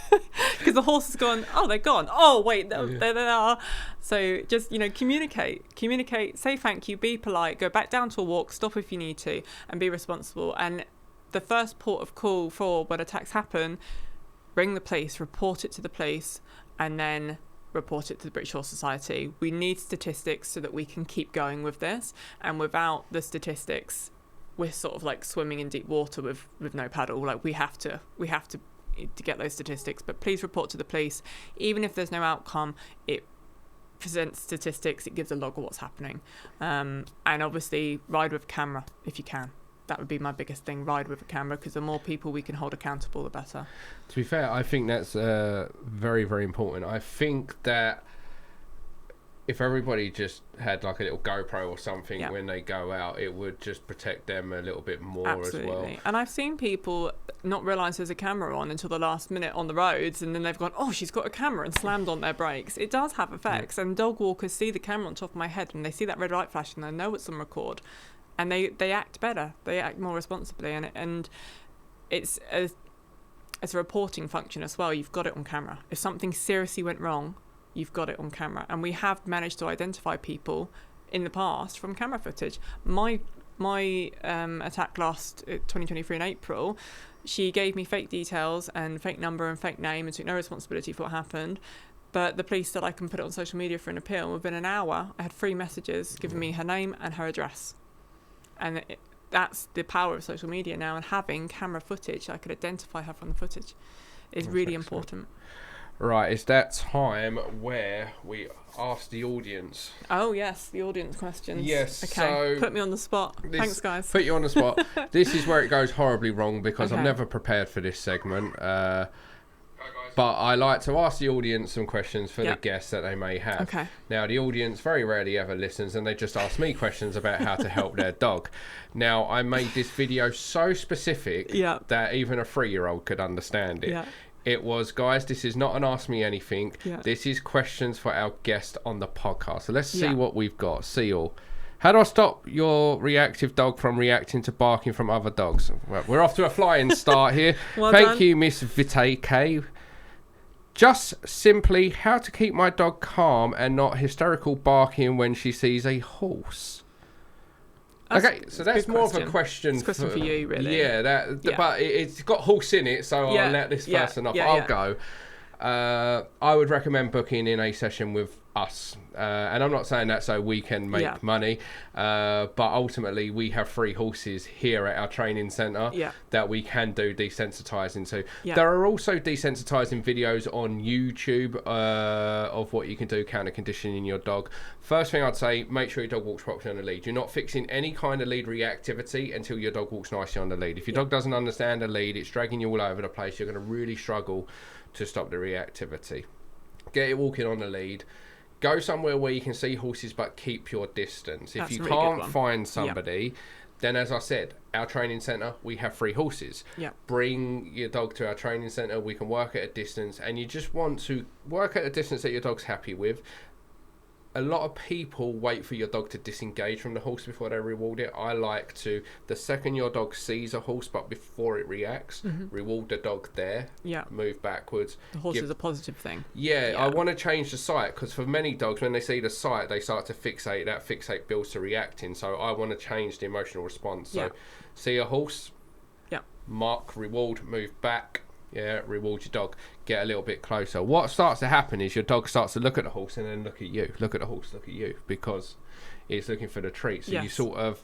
Speaker 2: Because the horse has gone, oh, they're gone. Oh, wait, there they are. So just, communicate, say thank you, be polite, go back down to a walk, stop if you need to, and be responsible. And the first port of call for when attacks happen, ring the police, report it to the police, and then report it to the British Horse Society. We need statistics so that we can keep going with this, and without the statistics we're sort of like swimming in deep water with no paddle. Like we have to get those statistics. But please report to the police. Even if there's no outcome, it presents statistics, it gives a log of what's happening, and obviously ride with a camera if you can. That would be my biggest thing, ride with a camera, because the more people we can hold accountable, the better.
Speaker 1: To be fair, I think that's very, very important. I think that if everybody just had like a little GoPro or something when they go out, it would just protect them a little bit more as well.
Speaker 2: And I've seen people not realise there's a camera on until the last minute on the roads, and then they've gone, oh, she's got a camera, and slammed on their brakes. It does have effects, and dog walkers see the camera on top of my head and they see that red light flash and they know it's on record. And they act better. They act more responsibly, and it's as a reporting function as well. You've got it on camera. If something seriously went wrong, you've got it on camera. And we have managed to identify people in the past from camera footage. My my attack last 2023 in April, she gave me fake details and fake number and fake name and took no responsibility for what happened. But the police said I can put it on social media for an appeal. And within an hour, I had 3 messages giving me her name and her address. And that's the power of social media now. And having camera footage, I could identify her from the footage, is really important.
Speaker 1: Right, it's that time where we ask the audience.
Speaker 2: Oh, yes, the audience questions.
Speaker 1: Yes,
Speaker 2: okay.
Speaker 1: so...
Speaker 2: Put me on the spot. Thanks, guys.
Speaker 1: Put you on the spot. This is where it goes horribly wrong because
Speaker 2: Okay.
Speaker 1: I'm never prepared for this segment. But I like to ask the audience some questions for the guests that they may have.
Speaker 2: Okay.
Speaker 1: Now, the audience very rarely ever listens and they just ask me questions about how to help their dog. Now, I made this video so specific that even a 3-year-old could understand it.
Speaker 2: Yeah.
Speaker 1: It was, guys, this is not an Ask Me Anything.
Speaker 2: Yeah.
Speaker 1: This is questions for our guest on the podcast. So let's see what we've got. See all. How do I stop your reactive dog from reacting to barking from other dogs? Well, we're off to a flying start here.
Speaker 2: Well
Speaker 1: Thank
Speaker 2: done.
Speaker 1: you, Miss Vitae K. Just simply how to keep my dog calm and not hysterical barking when she sees a horse. Okay, so that's more of a question.
Speaker 2: It's a question for you, really.
Speaker 1: Yeah, but it's got horse in it, so I'll let this person off. I'll go. I would recommend booking in a session with us, and I'm not saying that so we can make money, but ultimately we have 3 horses here at our training centre that we can do desensitising to. There are also desensitising videos on YouTube of what you can do counter conditioning your dog. First thing I'd say, make sure your dog walks properly on the lead. You're not fixing any kind of lead reactivity until your dog walks nicely on the lead. If your dog doesn't understand the lead, it's dragging you all over the place, you're going to really struggle to stop the reactivity. Get it walking on the lead. Go somewhere where you can see horses but keep your distance. If you can't find somebody, then as I said, our training centre, we have 3 horses. Bring your dog to our training centre, we can work at a distance, and you just want to work at a distance that your dog's happy with. A lot of people wait for your dog to disengage from the horse before they reward it. I like to, the second your dog sees a horse but before it reacts, reward the dog there, move backwards.
Speaker 2: The horse is a positive thing.
Speaker 1: I want to change the sight because for many dogs, when they see the sight, they start to fixate. That fixate builds to reacting. So I want to change the emotional response. So see a horse, mark, reward, move back. Reward your dog, get a little bit closer. What starts to happen is your dog starts to look at the horse and then look at you, look at the horse, look at you, because it's looking for the treat. So you sort of,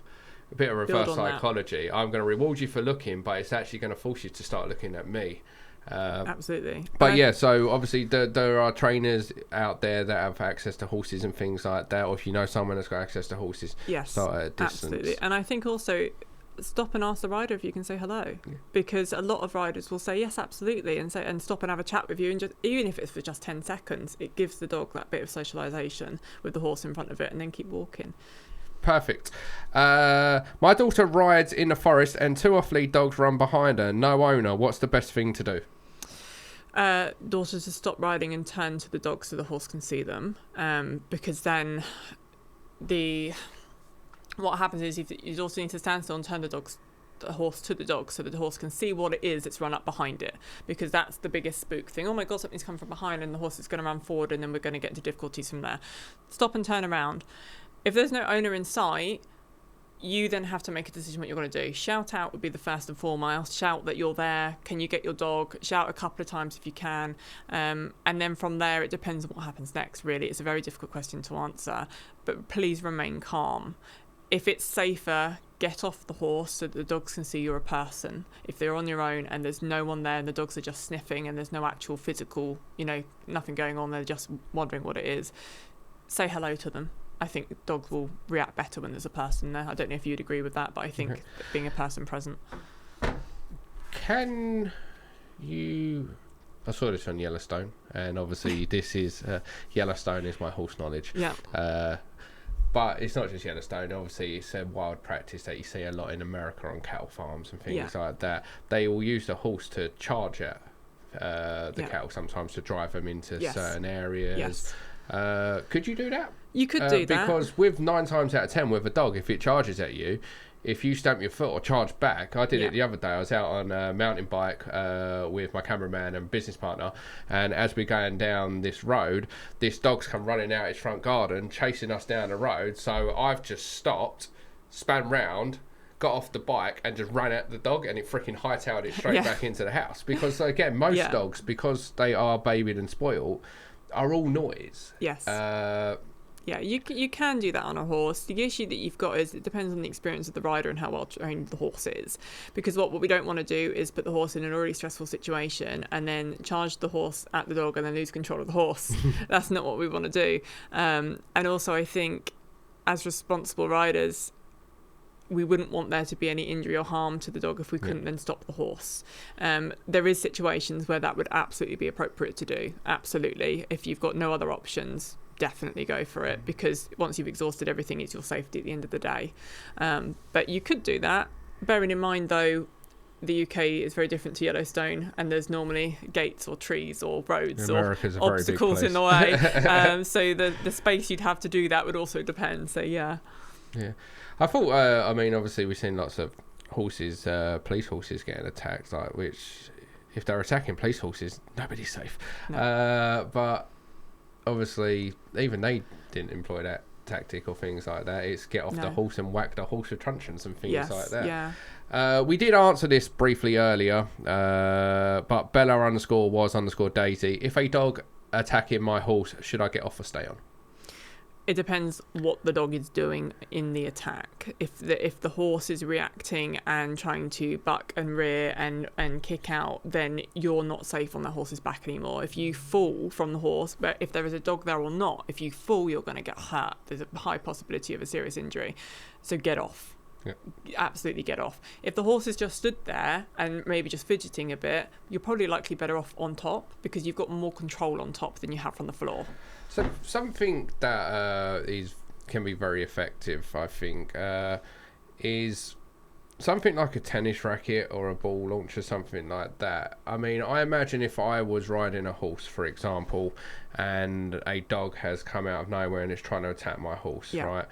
Speaker 1: a bit of reverse psychology. I'm going to reward you for looking, but it's actually going to force you to start looking at me.
Speaker 2: Absolutely.
Speaker 1: But so obviously there are trainers out there that have access to horses and things like that, or if you know someone that's got access to horses, start at a distance.
Speaker 2: Absolutely. And I think also, stop and ask the rider if you can say hello, because a lot of riders will say yes, absolutely, and stop and have a chat with you, and just, even if it's for just 10 seconds, it gives the dog that bit of socialization with the horse in front of it, and then keep walking.
Speaker 1: Perfect. My daughter rides in the forest and 2 off-lead dogs run behind her, no owner. What's the best thing to do?
Speaker 2: Daughters to stop riding and turn to the dog so the horse can see them, because then what happens is you also need to stand still and turn the horse to the dog so that the horse can see what it is that's run up behind it, because that's the biggest spook thing. Oh my god, something's come from behind, and the horse is going to run forward, and then we're going to get into difficulties from there. Stop and turn around. If there's no owner in sight, you then have to make a decision what you're going to do. Shout out would be the first and foremost. Shout that you're there. Can you get your dog? Shout a couple of times if you can. And then from there, it depends on what happens next, really. It's a very difficult question to answer, but please remain calm. If it's safer, get off the horse so that the dogs can see you're a person. If they're on your own and there's no one there and the dogs are just sniffing and there's no actual physical, nothing going on, they're just wondering what it is, say hello to them. I think dogs will react better when there's a person there. I don't know if you'd agree with that, but I think being a person present.
Speaker 1: Can you... I saw this on Yellowstone, and obviously this is... Yellowstone is my horse knowledge. But it's not just Yellowstone. Obviously, it's a wild practice that you see a lot in America on cattle farms and things like that. They will use the horse to charge at the cattle sometimes to drive them into certain areas. Could you do that?
Speaker 2: You could do that.
Speaker 1: Because with 9 times out of 10 with a dog, if it charges at you, if you stamp your foot or charge back, I did it the other day. I was out on a mountain bike with my cameraman and business partner, and as we're going down this road, this dog's come running out his front garden, chasing us down the road. So I've just stopped, span round, got off the bike and just ran at the dog, and it freaking hightailed it straight back into the house. Because again, most dogs, because they are babied and spoiled, are all noise.
Speaker 2: Yes. Yeah, you can do that on a horse. The issue that you've got is it depends on the experience of the rider and how well trained the horse is. Because what we don't want to do is put the horse in an already stressful situation and then charge the horse at the dog and then lose control of the horse. That's not what we want to do. And also, I think as responsible riders, we wouldn't want there to be any injury or harm to the dog if we couldn't then stop the horse. There is situations where that would absolutely be appropriate to do. Absolutely. If you've got no other options, definitely go for it, because once you've exhausted everything, it's your safety at the end of the day. But you could do that. Bearing in mind, though, the UK is very different to Yellowstone, and there's normally gates or trees or roads or obstacles in the way. So the space you'd have to do that would also depend. So, yeah.
Speaker 1: I thought, I mean, obviously we've seen lots of horses, police horses getting attacked, like, which, if they're attacking police horses, nobody's safe. No. But obviously, even they didn't employ that tactic or things like that. It's get off the horse and whack the horse with truncheons and things like that.
Speaker 2: Yeah.
Speaker 1: We did answer this briefly earlier, but Bella_was_Daisy. If a dog attacking my horse, should I get off or stay on?
Speaker 2: It depends what the dog is doing in the attack. If the horse is reacting and trying to buck and rear and kick out, then you're not safe on the horse's back anymore. If you fall from the horse, but if there is a dog there or not, if you fall, you're going to get hurt. There's a high possibility of a serious injury. So get off. Yeah. Absolutely get off. If the horse is just stood there and maybe just fidgeting a bit, you're probably likely better off on top, because you've got more control on top than you have from the floor.
Speaker 1: So something that can be very effective, I think, is something like a tennis racket or a ball launcher, something like that. I mean, I imagine if I was riding a horse, for example, and a dog has come out of nowhere and is trying to attack my horse, right?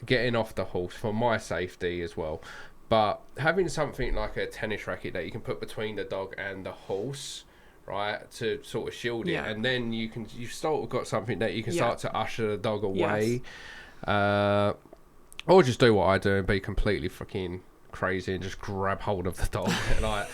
Speaker 1: Getting off the horse for my safety as well. But having something like a tennis racket that you can put between the dog and the horse, right, to sort of shield it, and then you've sort of got something that you can start to usher the dog away, or just do what I do and be completely fucking crazy and just grab hold of the dog. Like,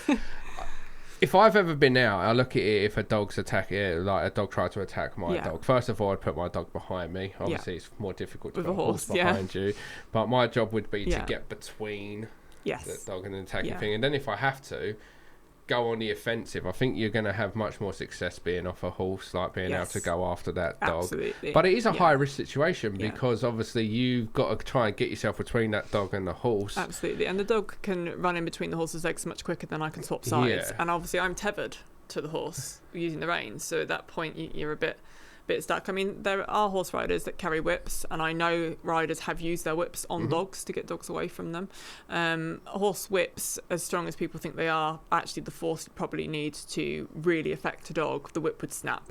Speaker 1: if I've ever been out, I look at it, if a dog's attacking, like a dog tried to attack my dog, first of all, I'd put my dog behind me. Obviously, it's more difficult to put a horse behind you, but my job would be to get between the dog and the attacking thing. And then if I have to, go on the offensive. I think you're going to have much more success being off a horse, like being able to go after that dog.
Speaker 2: Absolutely.
Speaker 1: But it is a high risk situation because obviously you've got to try and get yourself between that dog and the horse.
Speaker 2: Absolutely. And the dog can run in between the horse's legs much quicker than I can swap sides. And obviously I'm tethered to the horse using the reins. So at that point you're a bit stuck. I mean, there are horse riders that carry whips, and I know riders have used their whips on dogs to get dogs away from them. Horse whips, as strong as people think they are, actually the force you probably need to really affect a dog, the whip would snap.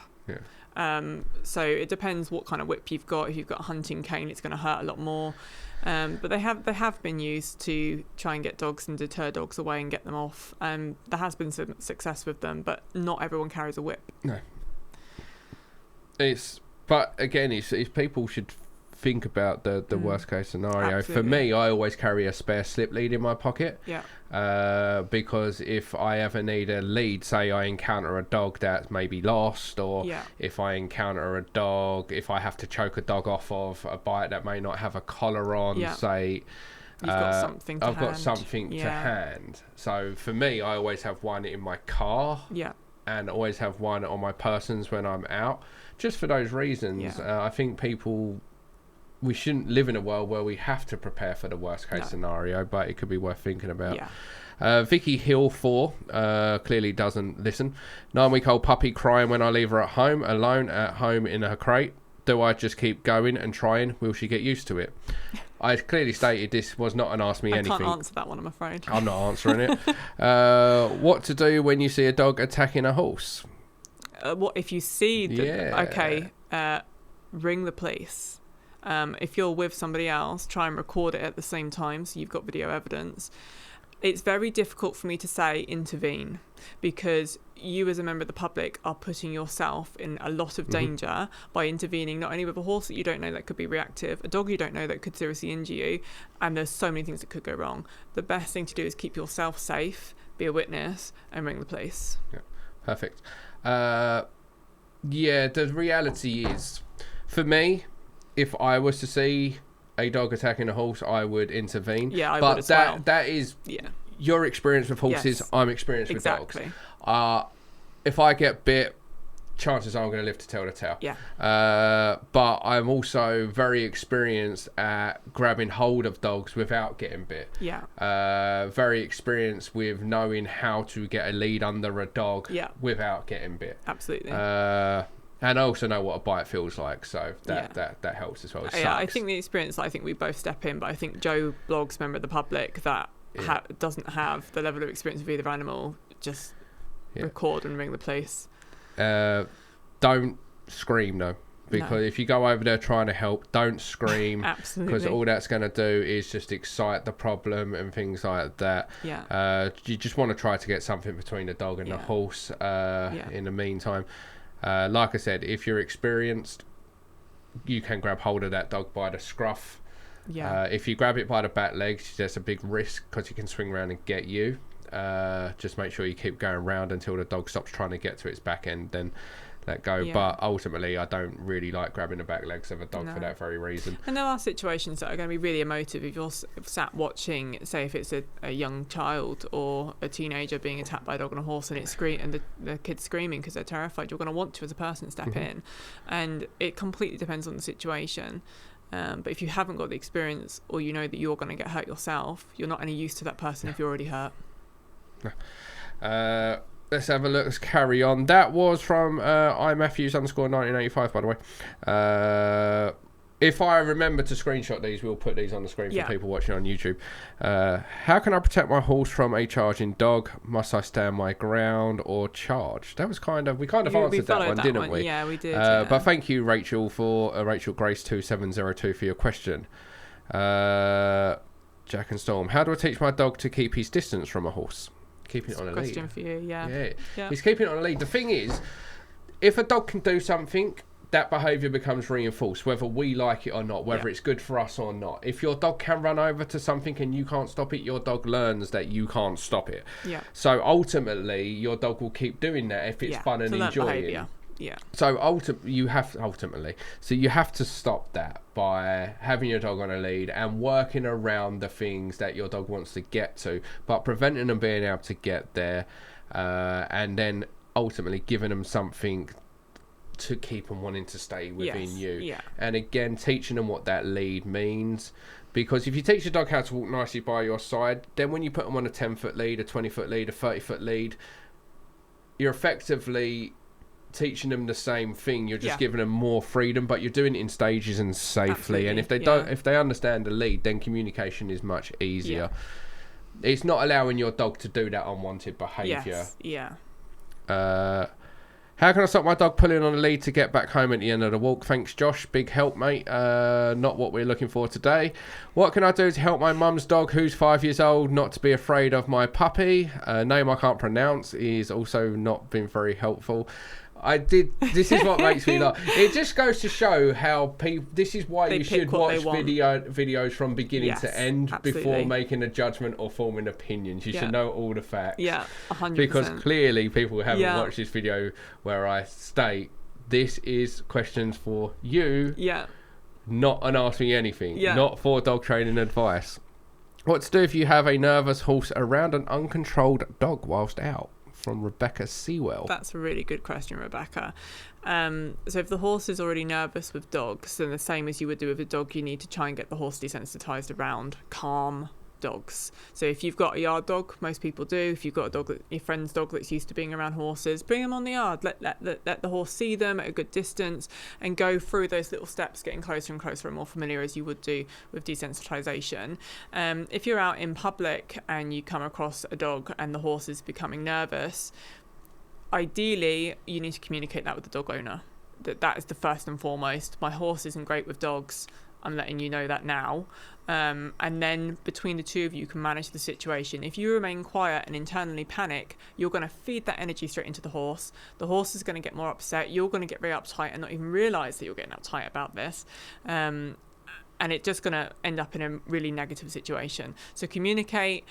Speaker 2: So it depends what kind of whip you've got. If you've got a hunting cane, it's going to hurt a lot more. But they have been used to try and get dogs and deter dogs away and get them off. There has been some success with them, but not everyone carries a whip.
Speaker 1: No. But again, it's people should think about the worst case scenario.
Speaker 2: Absolutely.
Speaker 1: For me, I always carry a spare slip lead in my pocket. Because if I ever need a lead, say I encounter a dog that's maybe lost, or if I encounter a dog, if I have to choke a dog off of a bite that may not have a collar on, say,
Speaker 2: You've got something to
Speaker 1: I've
Speaker 2: hand.
Speaker 1: got something to hand. So for me, I always have one in my car. And always have one on my persons when I'm out, just for those reasons. I think we shouldn't live in a world where we have to prepare for the worst case scenario, but it could be worth thinking about. Vicky Hill 4 clearly doesn't listen. 9-week-old puppy crying when I leave her at home, alone at home in her crate. Do I just keep going and trying? Will she get used to it? I clearly stated this was not an ask me anything.
Speaker 2: I can't answer that one, I'm afraid.
Speaker 1: I'm not answering it. What to do when you see a dog attacking a horse?
Speaker 2: What if you see ring the police. If you're with somebody else, try and record it at the same time so you've got video evidence. It's very difficult for me to say intervene, because you as a member of the public are putting yourself in a lot of danger by intervening, not only with a horse that you don't know that could be reactive, a dog you don't know that could seriously injure you, and there's so many things that could go wrong. The best thing to do is keep yourself safe, be a witness, and ring the police.
Speaker 1: Yeah, perfect. The reality is, for me, if I was to see a dog attacking a horse, I would intervene.
Speaker 2: Yeah, I would as well.
Speaker 1: That is your experience with horses.
Speaker 2: Yes,
Speaker 1: I'm experienced with dogs. If I get bit, chances are I'm going to live to tell the tale.
Speaker 2: Yeah.
Speaker 1: But I'm also very experienced at grabbing hold of dogs without getting bit.
Speaker 2: Yeah.
Speaker 1: Very experienced with knowing how to get a lead under a dog without getting bit.
Speaker 2: Absolutely.
Speaker 1: And I also know what a bite feels like, so that helps as well.
Speaker 2: I think the experience, I think we both step in, but I think Joe Bloggs, member of the public, that doesn't have the level of experience with either animal, just record and ring the police.
Speaker 1: Don't scream though, because if you go over there trying to help, don't scream.
Speaker 2: Absolutely.
Speaker 1: Because all that's going to do is just excite the problem and things like that.
Speaker 2: Yeah.
Speaker 1: You just want to try to get something between the dog and the horse in the meantime. Like I said, if you're experienced, you can grab hold of that dog by the scruff.
Speaker 2: Yeah.
Speaker 1: If you grab it by the back legs, there's a big risk because you can swing around and get you. Just make sure you keep going round until the dog stops trying to get to its back end, then let go.
Speaker 2: Yeah.
Speaker 1: But ultimately, I don't really like grabbing the back legs of a dog for that very reason.
Speaker 2: And there are situations that are going to be really emotive. If you're sat watching, say if it's a young child or a teenager being attacked by a dog on a horse and it's and the kid's screaming because they're terrified, you're going to want to, as a person, step in. And it completely depends on the situation. But if you haven't got the experience, or you know that you're going to get hurt yourself, you're not any use to that person if you're already hurt.
Speaker 1: Let's have a look. Let's carry on. That was from iMatthews_1985, by the way. If I remember to screenshot these, we'll put these on the screen for people watching on YouTube. How can I protect my horse from a charging dog? Must I stand my ground or charge? That was we answered that one, didn't we?
Speaker 2: Yeah, we did.
Speaker 1: But thank you, Rachel, for Rachel Grace 2702 for your question. Jack and Storm, how do I teach my dog to keep his distance from a horse? Keeping it on a lead.
Speaker 2: Question for you, yeah.
Speaker 1: He's keeping it on a lead. The thing is, if a dog can do something, that behaviour becomes reinforced, whether we like it or not, whether it's good for us or not. If your dog can run over to something and you can't stop it, your dog learns that you can't stop it.
Speaker 2: Yeah.
Speaker 1: So ultimately, your dog will keep doing that if it's fun and enjoying.
Speaker 2: Yeah.
Speaker 1: So you have to stop that by having your dog on a lead and working around the things that your dog wants to get to, but preventing them being able to get there, and then ultimately giving them something to keep them wanting to stay within you. Yeah. And again, teaching them what that lead means. Because if you teach your dog how to walk nicely by your side, then when you put them on a 10-foot lead, a 20-foot lead, a 30-foot lead, you're effectively teaching them the same thing. You're just giving them more freedom, but you're doing it in stages and safely. Absolutely. And if they understand the lead, then communication is much easier. It's not allowing your dog to do that unwanted behaviour. How can I stop my dog pulling on a lead to get back home at the end of the walk? Thanks, Josh. Big help, mate. Not what we're looking for today. What can I do to help my mum's dog, who's 5 years old, not to be afraid of my puppy? Name I can't pronounce is also not been very helpful. This is what makes me laugh. It just goes to show how people. This is why you should watch videos from beginning to end before making a judgment or forming opinions. You should know all the facts.
Speaker 2: Yeah, 100%.
Speaker 1: Because clearly people haven't watched this video where I state this is questions for you. Yeah. Not an ask me anything. Yeah. Not for dog training advice. What to do if you have a nervous horse around an uncontrolled dog whilst out? From Rebecca Sewell. That's
Speaker 2: a really good question, Rebecca. So if the horse is already nervous with dogs, then the same as you would do with a dog, you need to try and get the horse desensitized around calm dogs. So if you've got a yard dog, most people do. If you've got a dog, your friend's dog that's used to being around horses, bring them on the yard. Let the horse see them at a good distance and go through those little steps, getting closer and closer and more familiar as you would do with desensitization. If you're out in public and you come across a dog and the horse is becoming nervous, ideally you need to communicate that with the dog owner. That is the first and foremost. My horse isn't great with dogs. I'm letting you know that now. And then between the two of you can manage the situation. If you remain quiet and internally panic, you're going to feed that energy straight into the horse. The horse is going to get more upset. You're going to get very uptight and not even realise that you're getting uptight about this. And it's just going to end up in a really negative situation. So communicate,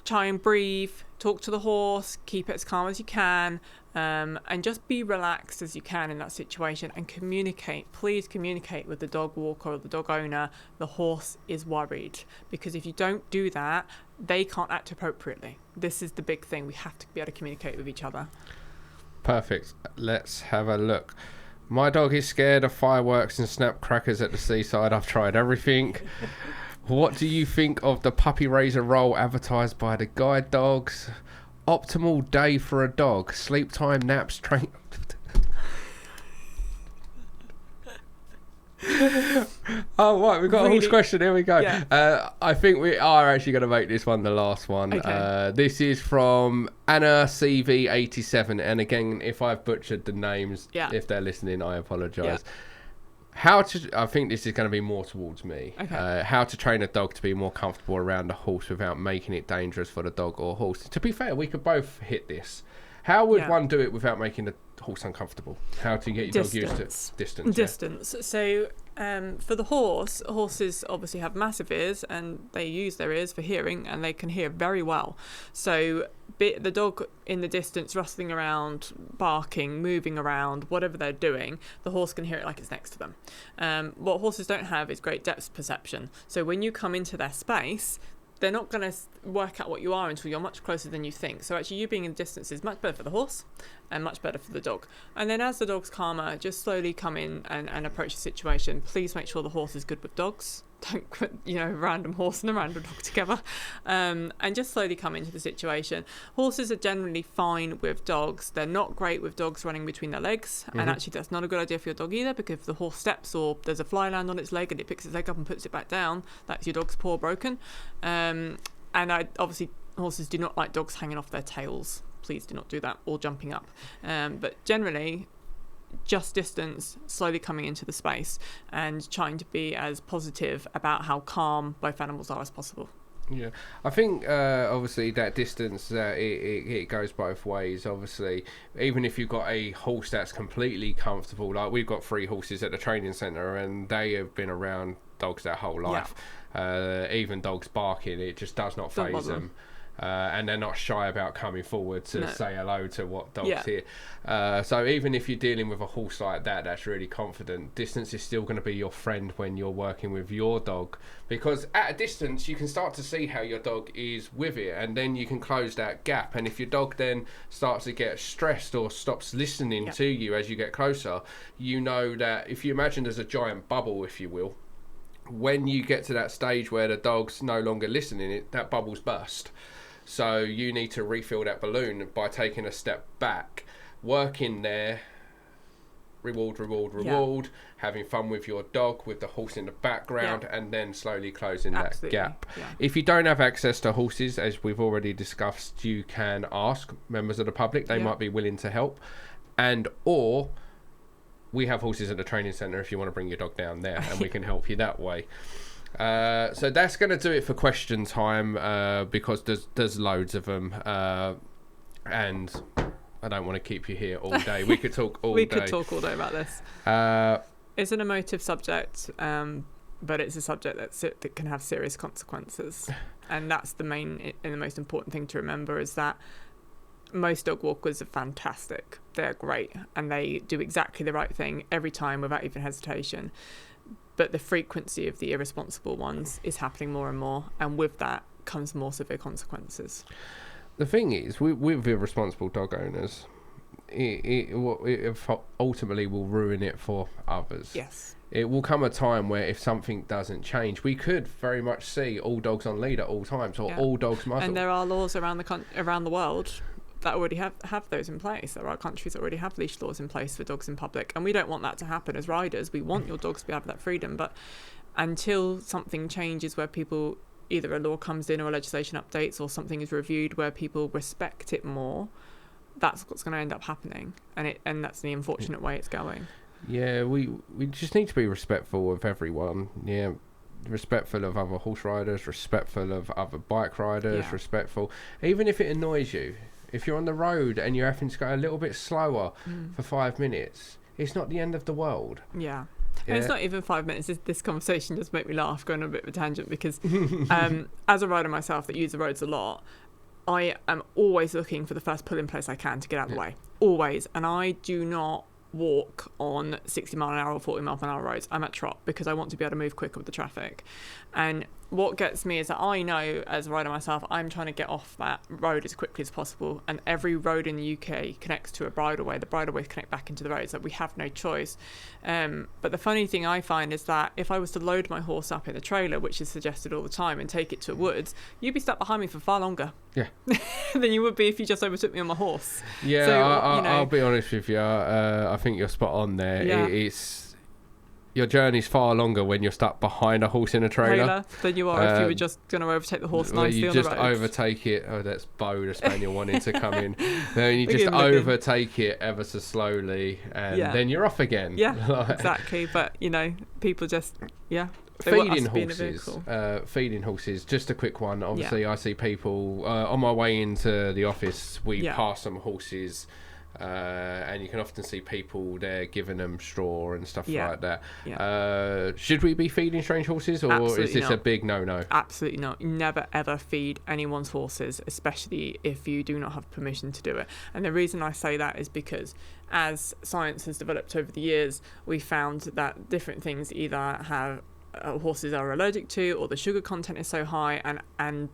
Speaker 2: try and breathe, talk to the horse, keep it as calm as you can, and just be relaxed as you can in that situation, and communicate. Please communicate with the dog walker or the dog owner. The horse is worried, because if you don't do that, they can't act appropriately. This is the big thing. We have to be able to communicate with each other.
Speaker 1: Perfect. Let's have a look. My dog is scared of fireworks and snap crackers at the seaside. I've tried everything. What do you think of the puppy raiser role advertised by the guide dogs? Optimal day for a dog. Sleep time, naps, train... Oh, right, we've got a horse question. Here we go. Yeah. I think we are actually going to make this one the last one. Okay. This is from Anna CV87. And again, if I've butchered the names, if they're listening, I apologise. Yeah. I think this is going to be more towards me. Okay. How to train a dog to be more comfortable around a horse without making it dangerous for the dog or horse. To be fair, we could both hit this. How would one do it without making the horse uncomfortable? How to get your dog used to distance? So for the horses obviously have massive ears, and they use their ears for hearing, and they can hear very well. So the dog in the distance rustling around, barking, moving around, whatever they're doing, the horse can hear it like it's next to them. What horses don't have is great depth perception. So when you come into their space, they're not going to work out what you are until you're much closer than you think. So actually you being in distance is much better for the horse and much better for the dog. And then as the dog's calmer, just slowly come in and approach the situation. Please make sure the horse is good with dogs. Don't put, random horse and a random dog together. And just slowly come into the situation. Horses are generally fine with dogs. They're not great with dogs running between their legs. Mm-hmm. And actually that's not a good idea for your dog either, because if the horse steps or there's a fly land on its leg and it picks its leg up and puts it back down, that's your dog's paw broken. And obviously horses do not like dogs hanging off their tails. Please do not do that, or jumping up. But generally, just distance, slowly coming into the space and trying to be as positive about how calm both animals are as possible. Yeah, I think obviously that distance, it goes both ways. Obviously, even if you've got a horse that's completely comfortable, like we've got 3 horses at the training centre, and they have been around dogs their whole life. Yeah. Even dogs barking, it just does not faze them. And they're not shy about coming forward to say hello to what dogs hear. So even if you're dealing with a horse like that that's really confident, distance is still going to be your friend when you're working with your dog, because at a distance you can start to see how your dog is with it, and then you can close that gap. And if your dog then starts to get stressed or stops listening to you as you get closer, you know that if you imagine there's a giant bubble, if you will, when you get to that stage where the dog's no longer listening, that bubble's burst. So you need to refill that balloon by taking a step back, working there, reward, having fun with your dog, with the horse in the background, and then slowly closing that gap. Yeah. If you don't have access to horses, as we've already discussed, you can ask members of the public. They might be willing to help. Or we have horses at the training centre if you want to bring your dog down there, and we can help you that way. So that's going to do it for question time, because there's loads of them, and I don't want to keep you here all day. We could talk all day.
Speaker 2: We could talk all day about this. It's an emotive subject, but it's a subject that can have serious consequences, and that's the main and the most important thing to remember, is that most dog walkers are fantastic. They're great, and they do exactly the right thing every time without even hesitation. But the frequency of the irresponsible ones is happening more and more, and with that comes more severe consequences.
Speaker 1: The thing is, with irresponsible dog owners, it ultimately will ruin it for others. Yes. It will come a time where if something doesn't change, we could very much see all dogs on lead at all times, or all dogs muzzled.
Speaker 2: And there are laws around the world that already have those in place. There are countries that already have leash laws in place for dogs in public, and we don't want that to happen as riders. We want your dogs to be able to have that freedom, but until something changes where people, either a law comes in or a legislation updates or something is reviewed where people respect it more, that's what's going to end up happening, and that's the unfortunate way it's going.
Speaker 1: Yeah, we just need to be respectful of everyone. Yeah, respectful of other horse riders, respectful of other bike riders, respectful. Even if it annoys you, if you're on the road and you're having to go a little bit slower for 5 minutes, it's not the end of the world.
Speaker 2: Yeah. And it's not even 5 minutes. This conversation just make me laugh, going on a bit of a tangent, because as a rider myself that use the roads a lot, I am always looking for the first pull-in place I can to get out of the way. Always. And I do not walk on 60 mile an hour or 40 mile an hour roads. I'm at trot because I want to be able to move quicker with the traffic. And what gets me is that I know, as a rider myself, I'm trying to get off that road as quickly as possible, and every road in the UK connects to a bridleway. The bridleways connect back into the roads, that we have no choice. But the funny thing I find is that if I was to load my horse up in a trailer, which is suggested all the time, and take it to woods, you'd be stuck behind me for far longer than you would be if you just overtook me on my horse.
Speaker 1: Yeah, so, I'll be honest with you. I think you're spot on there.
Speaker 2: Yeah.
Speaker 1: It's your journey's far longer when you're stuck behind a horse in a trailer
Speaker 2: than you are if you were just going to overtake the horse nicely on the road.
Speaker 1: You just overtake it. Oh, that's Bo, the spaniel, wanting to come in. Then you just overtake it ever so slowly, and then you're off again.
Speaker 2: Yeah, exactly. But, people just,
Speaker 1: feeding horses, just a quick one. Obviously, I see people on my way into the office, we pass some horses, and you can often see people there giving them straw and stuff like that. Should we be feeding strange horses, or Absolutely is this not. A big no-no?
Speaker 2: Absolutely not. Never ever feed anyone's horses, especially if you do not have permission to do it. And the reason I say that is because as science has developed over the years, we found that different things either have horses are allergic to, or the sugar content is so high, and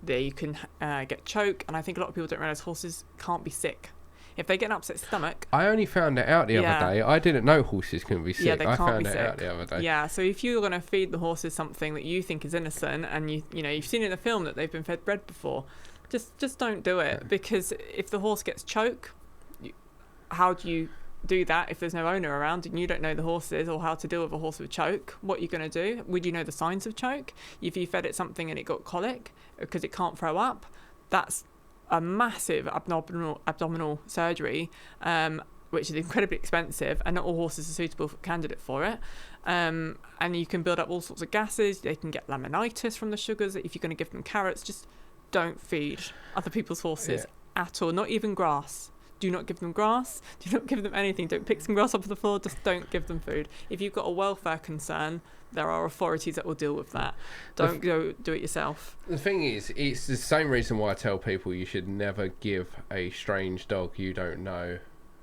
Speaker 2: they can get choke. And I think a lot of people don't realise horses can't be sick. If they get an upset stomach...
Speaker 1: I only found it out the other day. I didn't know horses couldn't be sick.
Speaker 2: Yeah, they can't
Speaker 1: found
Speaker 2: be
Speaker 1: it
Speaker 2: sick.
Speaker 1: Out the other day.
Speaker 2: Yeah, so if you're going to feed the horses something that you think is innocent, and you've seen in a film that they've been fed bread before, just don't do it. Because if the horse gets choke, how do you do that if there's no owner around and you don't know the horses or how to deal with a horse with choke? What are you going to do? Would you know the signs of choke? If you fed it something and it got colic because it can't throw up, that's a massive abdominal surgery, which is incredibly expensive, and not all horses are suitable candidate for it. And you can build up all sorts of gases. They can get laminitis from the sugars. If you're going to give them carrots, just don't feed other people's horses at all. Not even grass. Do not give them grass. Do not give them anything. Don't pick some grass off the floor. Just don't give them food. If you've got a welfare concern, there are authorities that will deal with that. Don't go do it yourself.
Speaker 1: The thing is, it's the same reason why I tell people you should never give a strange dog you don't know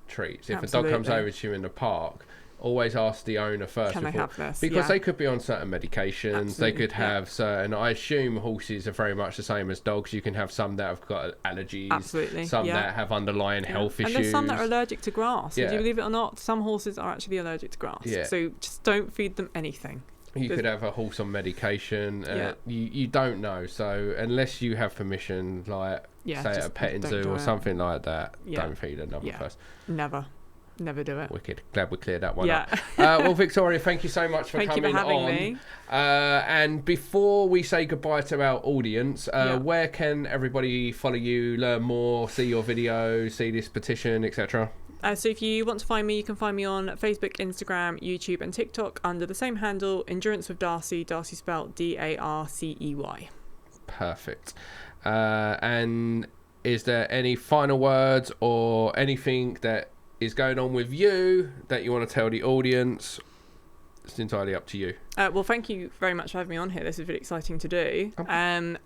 Speaker 1: treats. If
Speaker 2: Absolutely.
Speaker 1: a dog comes over to you in the park, always ask the owner first.
Speaker 2: Can I have this?
Speaker 1: Because they could be on certain medications.
Speaker 2: Absolutely.
Speaker 1: They could have certain... I assume horses are very much the same as dogs. You can have some that have got allergies.
Speaker 2: Absolutely.
Speaker 1: Some that have underlying health issues.
Speaker 2: And there's some that are allergic to grass. Would you believe it or not? Some horses are actually allergic to grass. Yeah. So just don't feed them anything.
Speaker 1: You could have a horse on medication. You don't know. So unless you have permission, like say at a petting zoo or something like that, don't feed another person.
Speaker 2: Never do it.
Speaker 1: Wicked. Glad we cleared that one up. Well, Victoria, thank you so much for coming on.
Speaker 2: Thank you for having me.
Speaker 1: And before we say goodbye to our audience, where can everybody follow you, learn more, see your videos, see this petition, etc.?
Speaker 2: So if you want to find me, you can find me on Facebook, Instagram, YouTube and TikTok under the same handle, Endurance with Darcey, Darcey spelled D-A-R-C-E-Y.
Speaker 1: Perfect. And is there any final words or anything that is going on with you that you want to tell the audience? It's entirely up to you.
Speaker 2: Well, thank you very much for having me on here. This is really exciting to do. And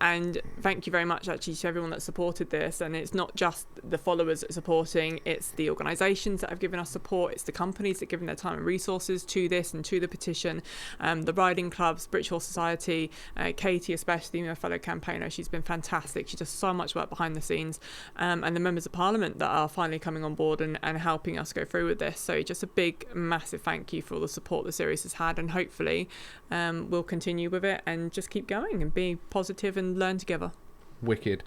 Speaker 2: thank you very much actually to everyone that supported this. And it's not just the followers that are supporting, it's the organisations that have given us support, it's the companies that have given their time and resources to this and to the petition, the riding clubs, British Horse Society, Katie especially, my fellow campaigner. She's been fantastic. She does so much work behind the scenes, and the members of Parliament that are finally coming on board and helping us go through with this. So just a big, massive thank you for all the support the series has had, and hopefully we'll continue with it and just keep going and be positive and learn together.
Speaker 1: Wicked.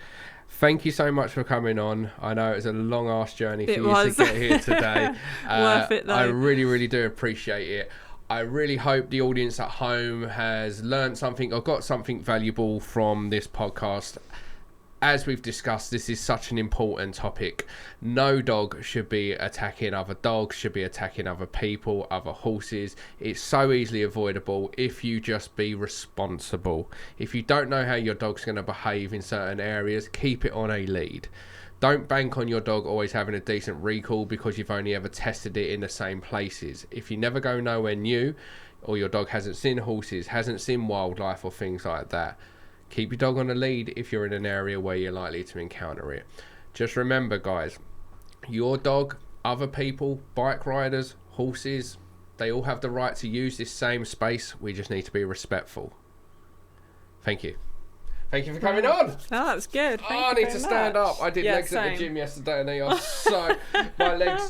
Speaker 1: Thank you so much for coming on. I know it was a long ass journey for you to get here today.
Speaker 2: Worth it though.
Speaker 1: I really, really do appreciate it. I really hope the audience at home has learned something or got something valuable from this podcast. as we've discussed, this is such an important topic. No dog should be attacking other dogs, should be attacking other people, other horses. It's so easily avoidable if you just be responsible. If you don't know how your dog's going to behave in certain areas, keep it on a lead. Don't bank on your dog always having a decent recall because you've only ever tested it in the same places. If you never go nowhere new, or your dog hasn't seen horses, hasn't seen wildlife or things like that, keep your dog on a lead if you're in an area where you're likely to encounter it. Just remember, guys, your dog, other people, bike riders, horses, they all have the right to use this same space. We just need to be respectful. Thank you. Thank you for coming on.
Speaker 2: Oh, that's good.
Speaker 1: I need to stand up. I did legs at the gym yesterday and they are so... my legs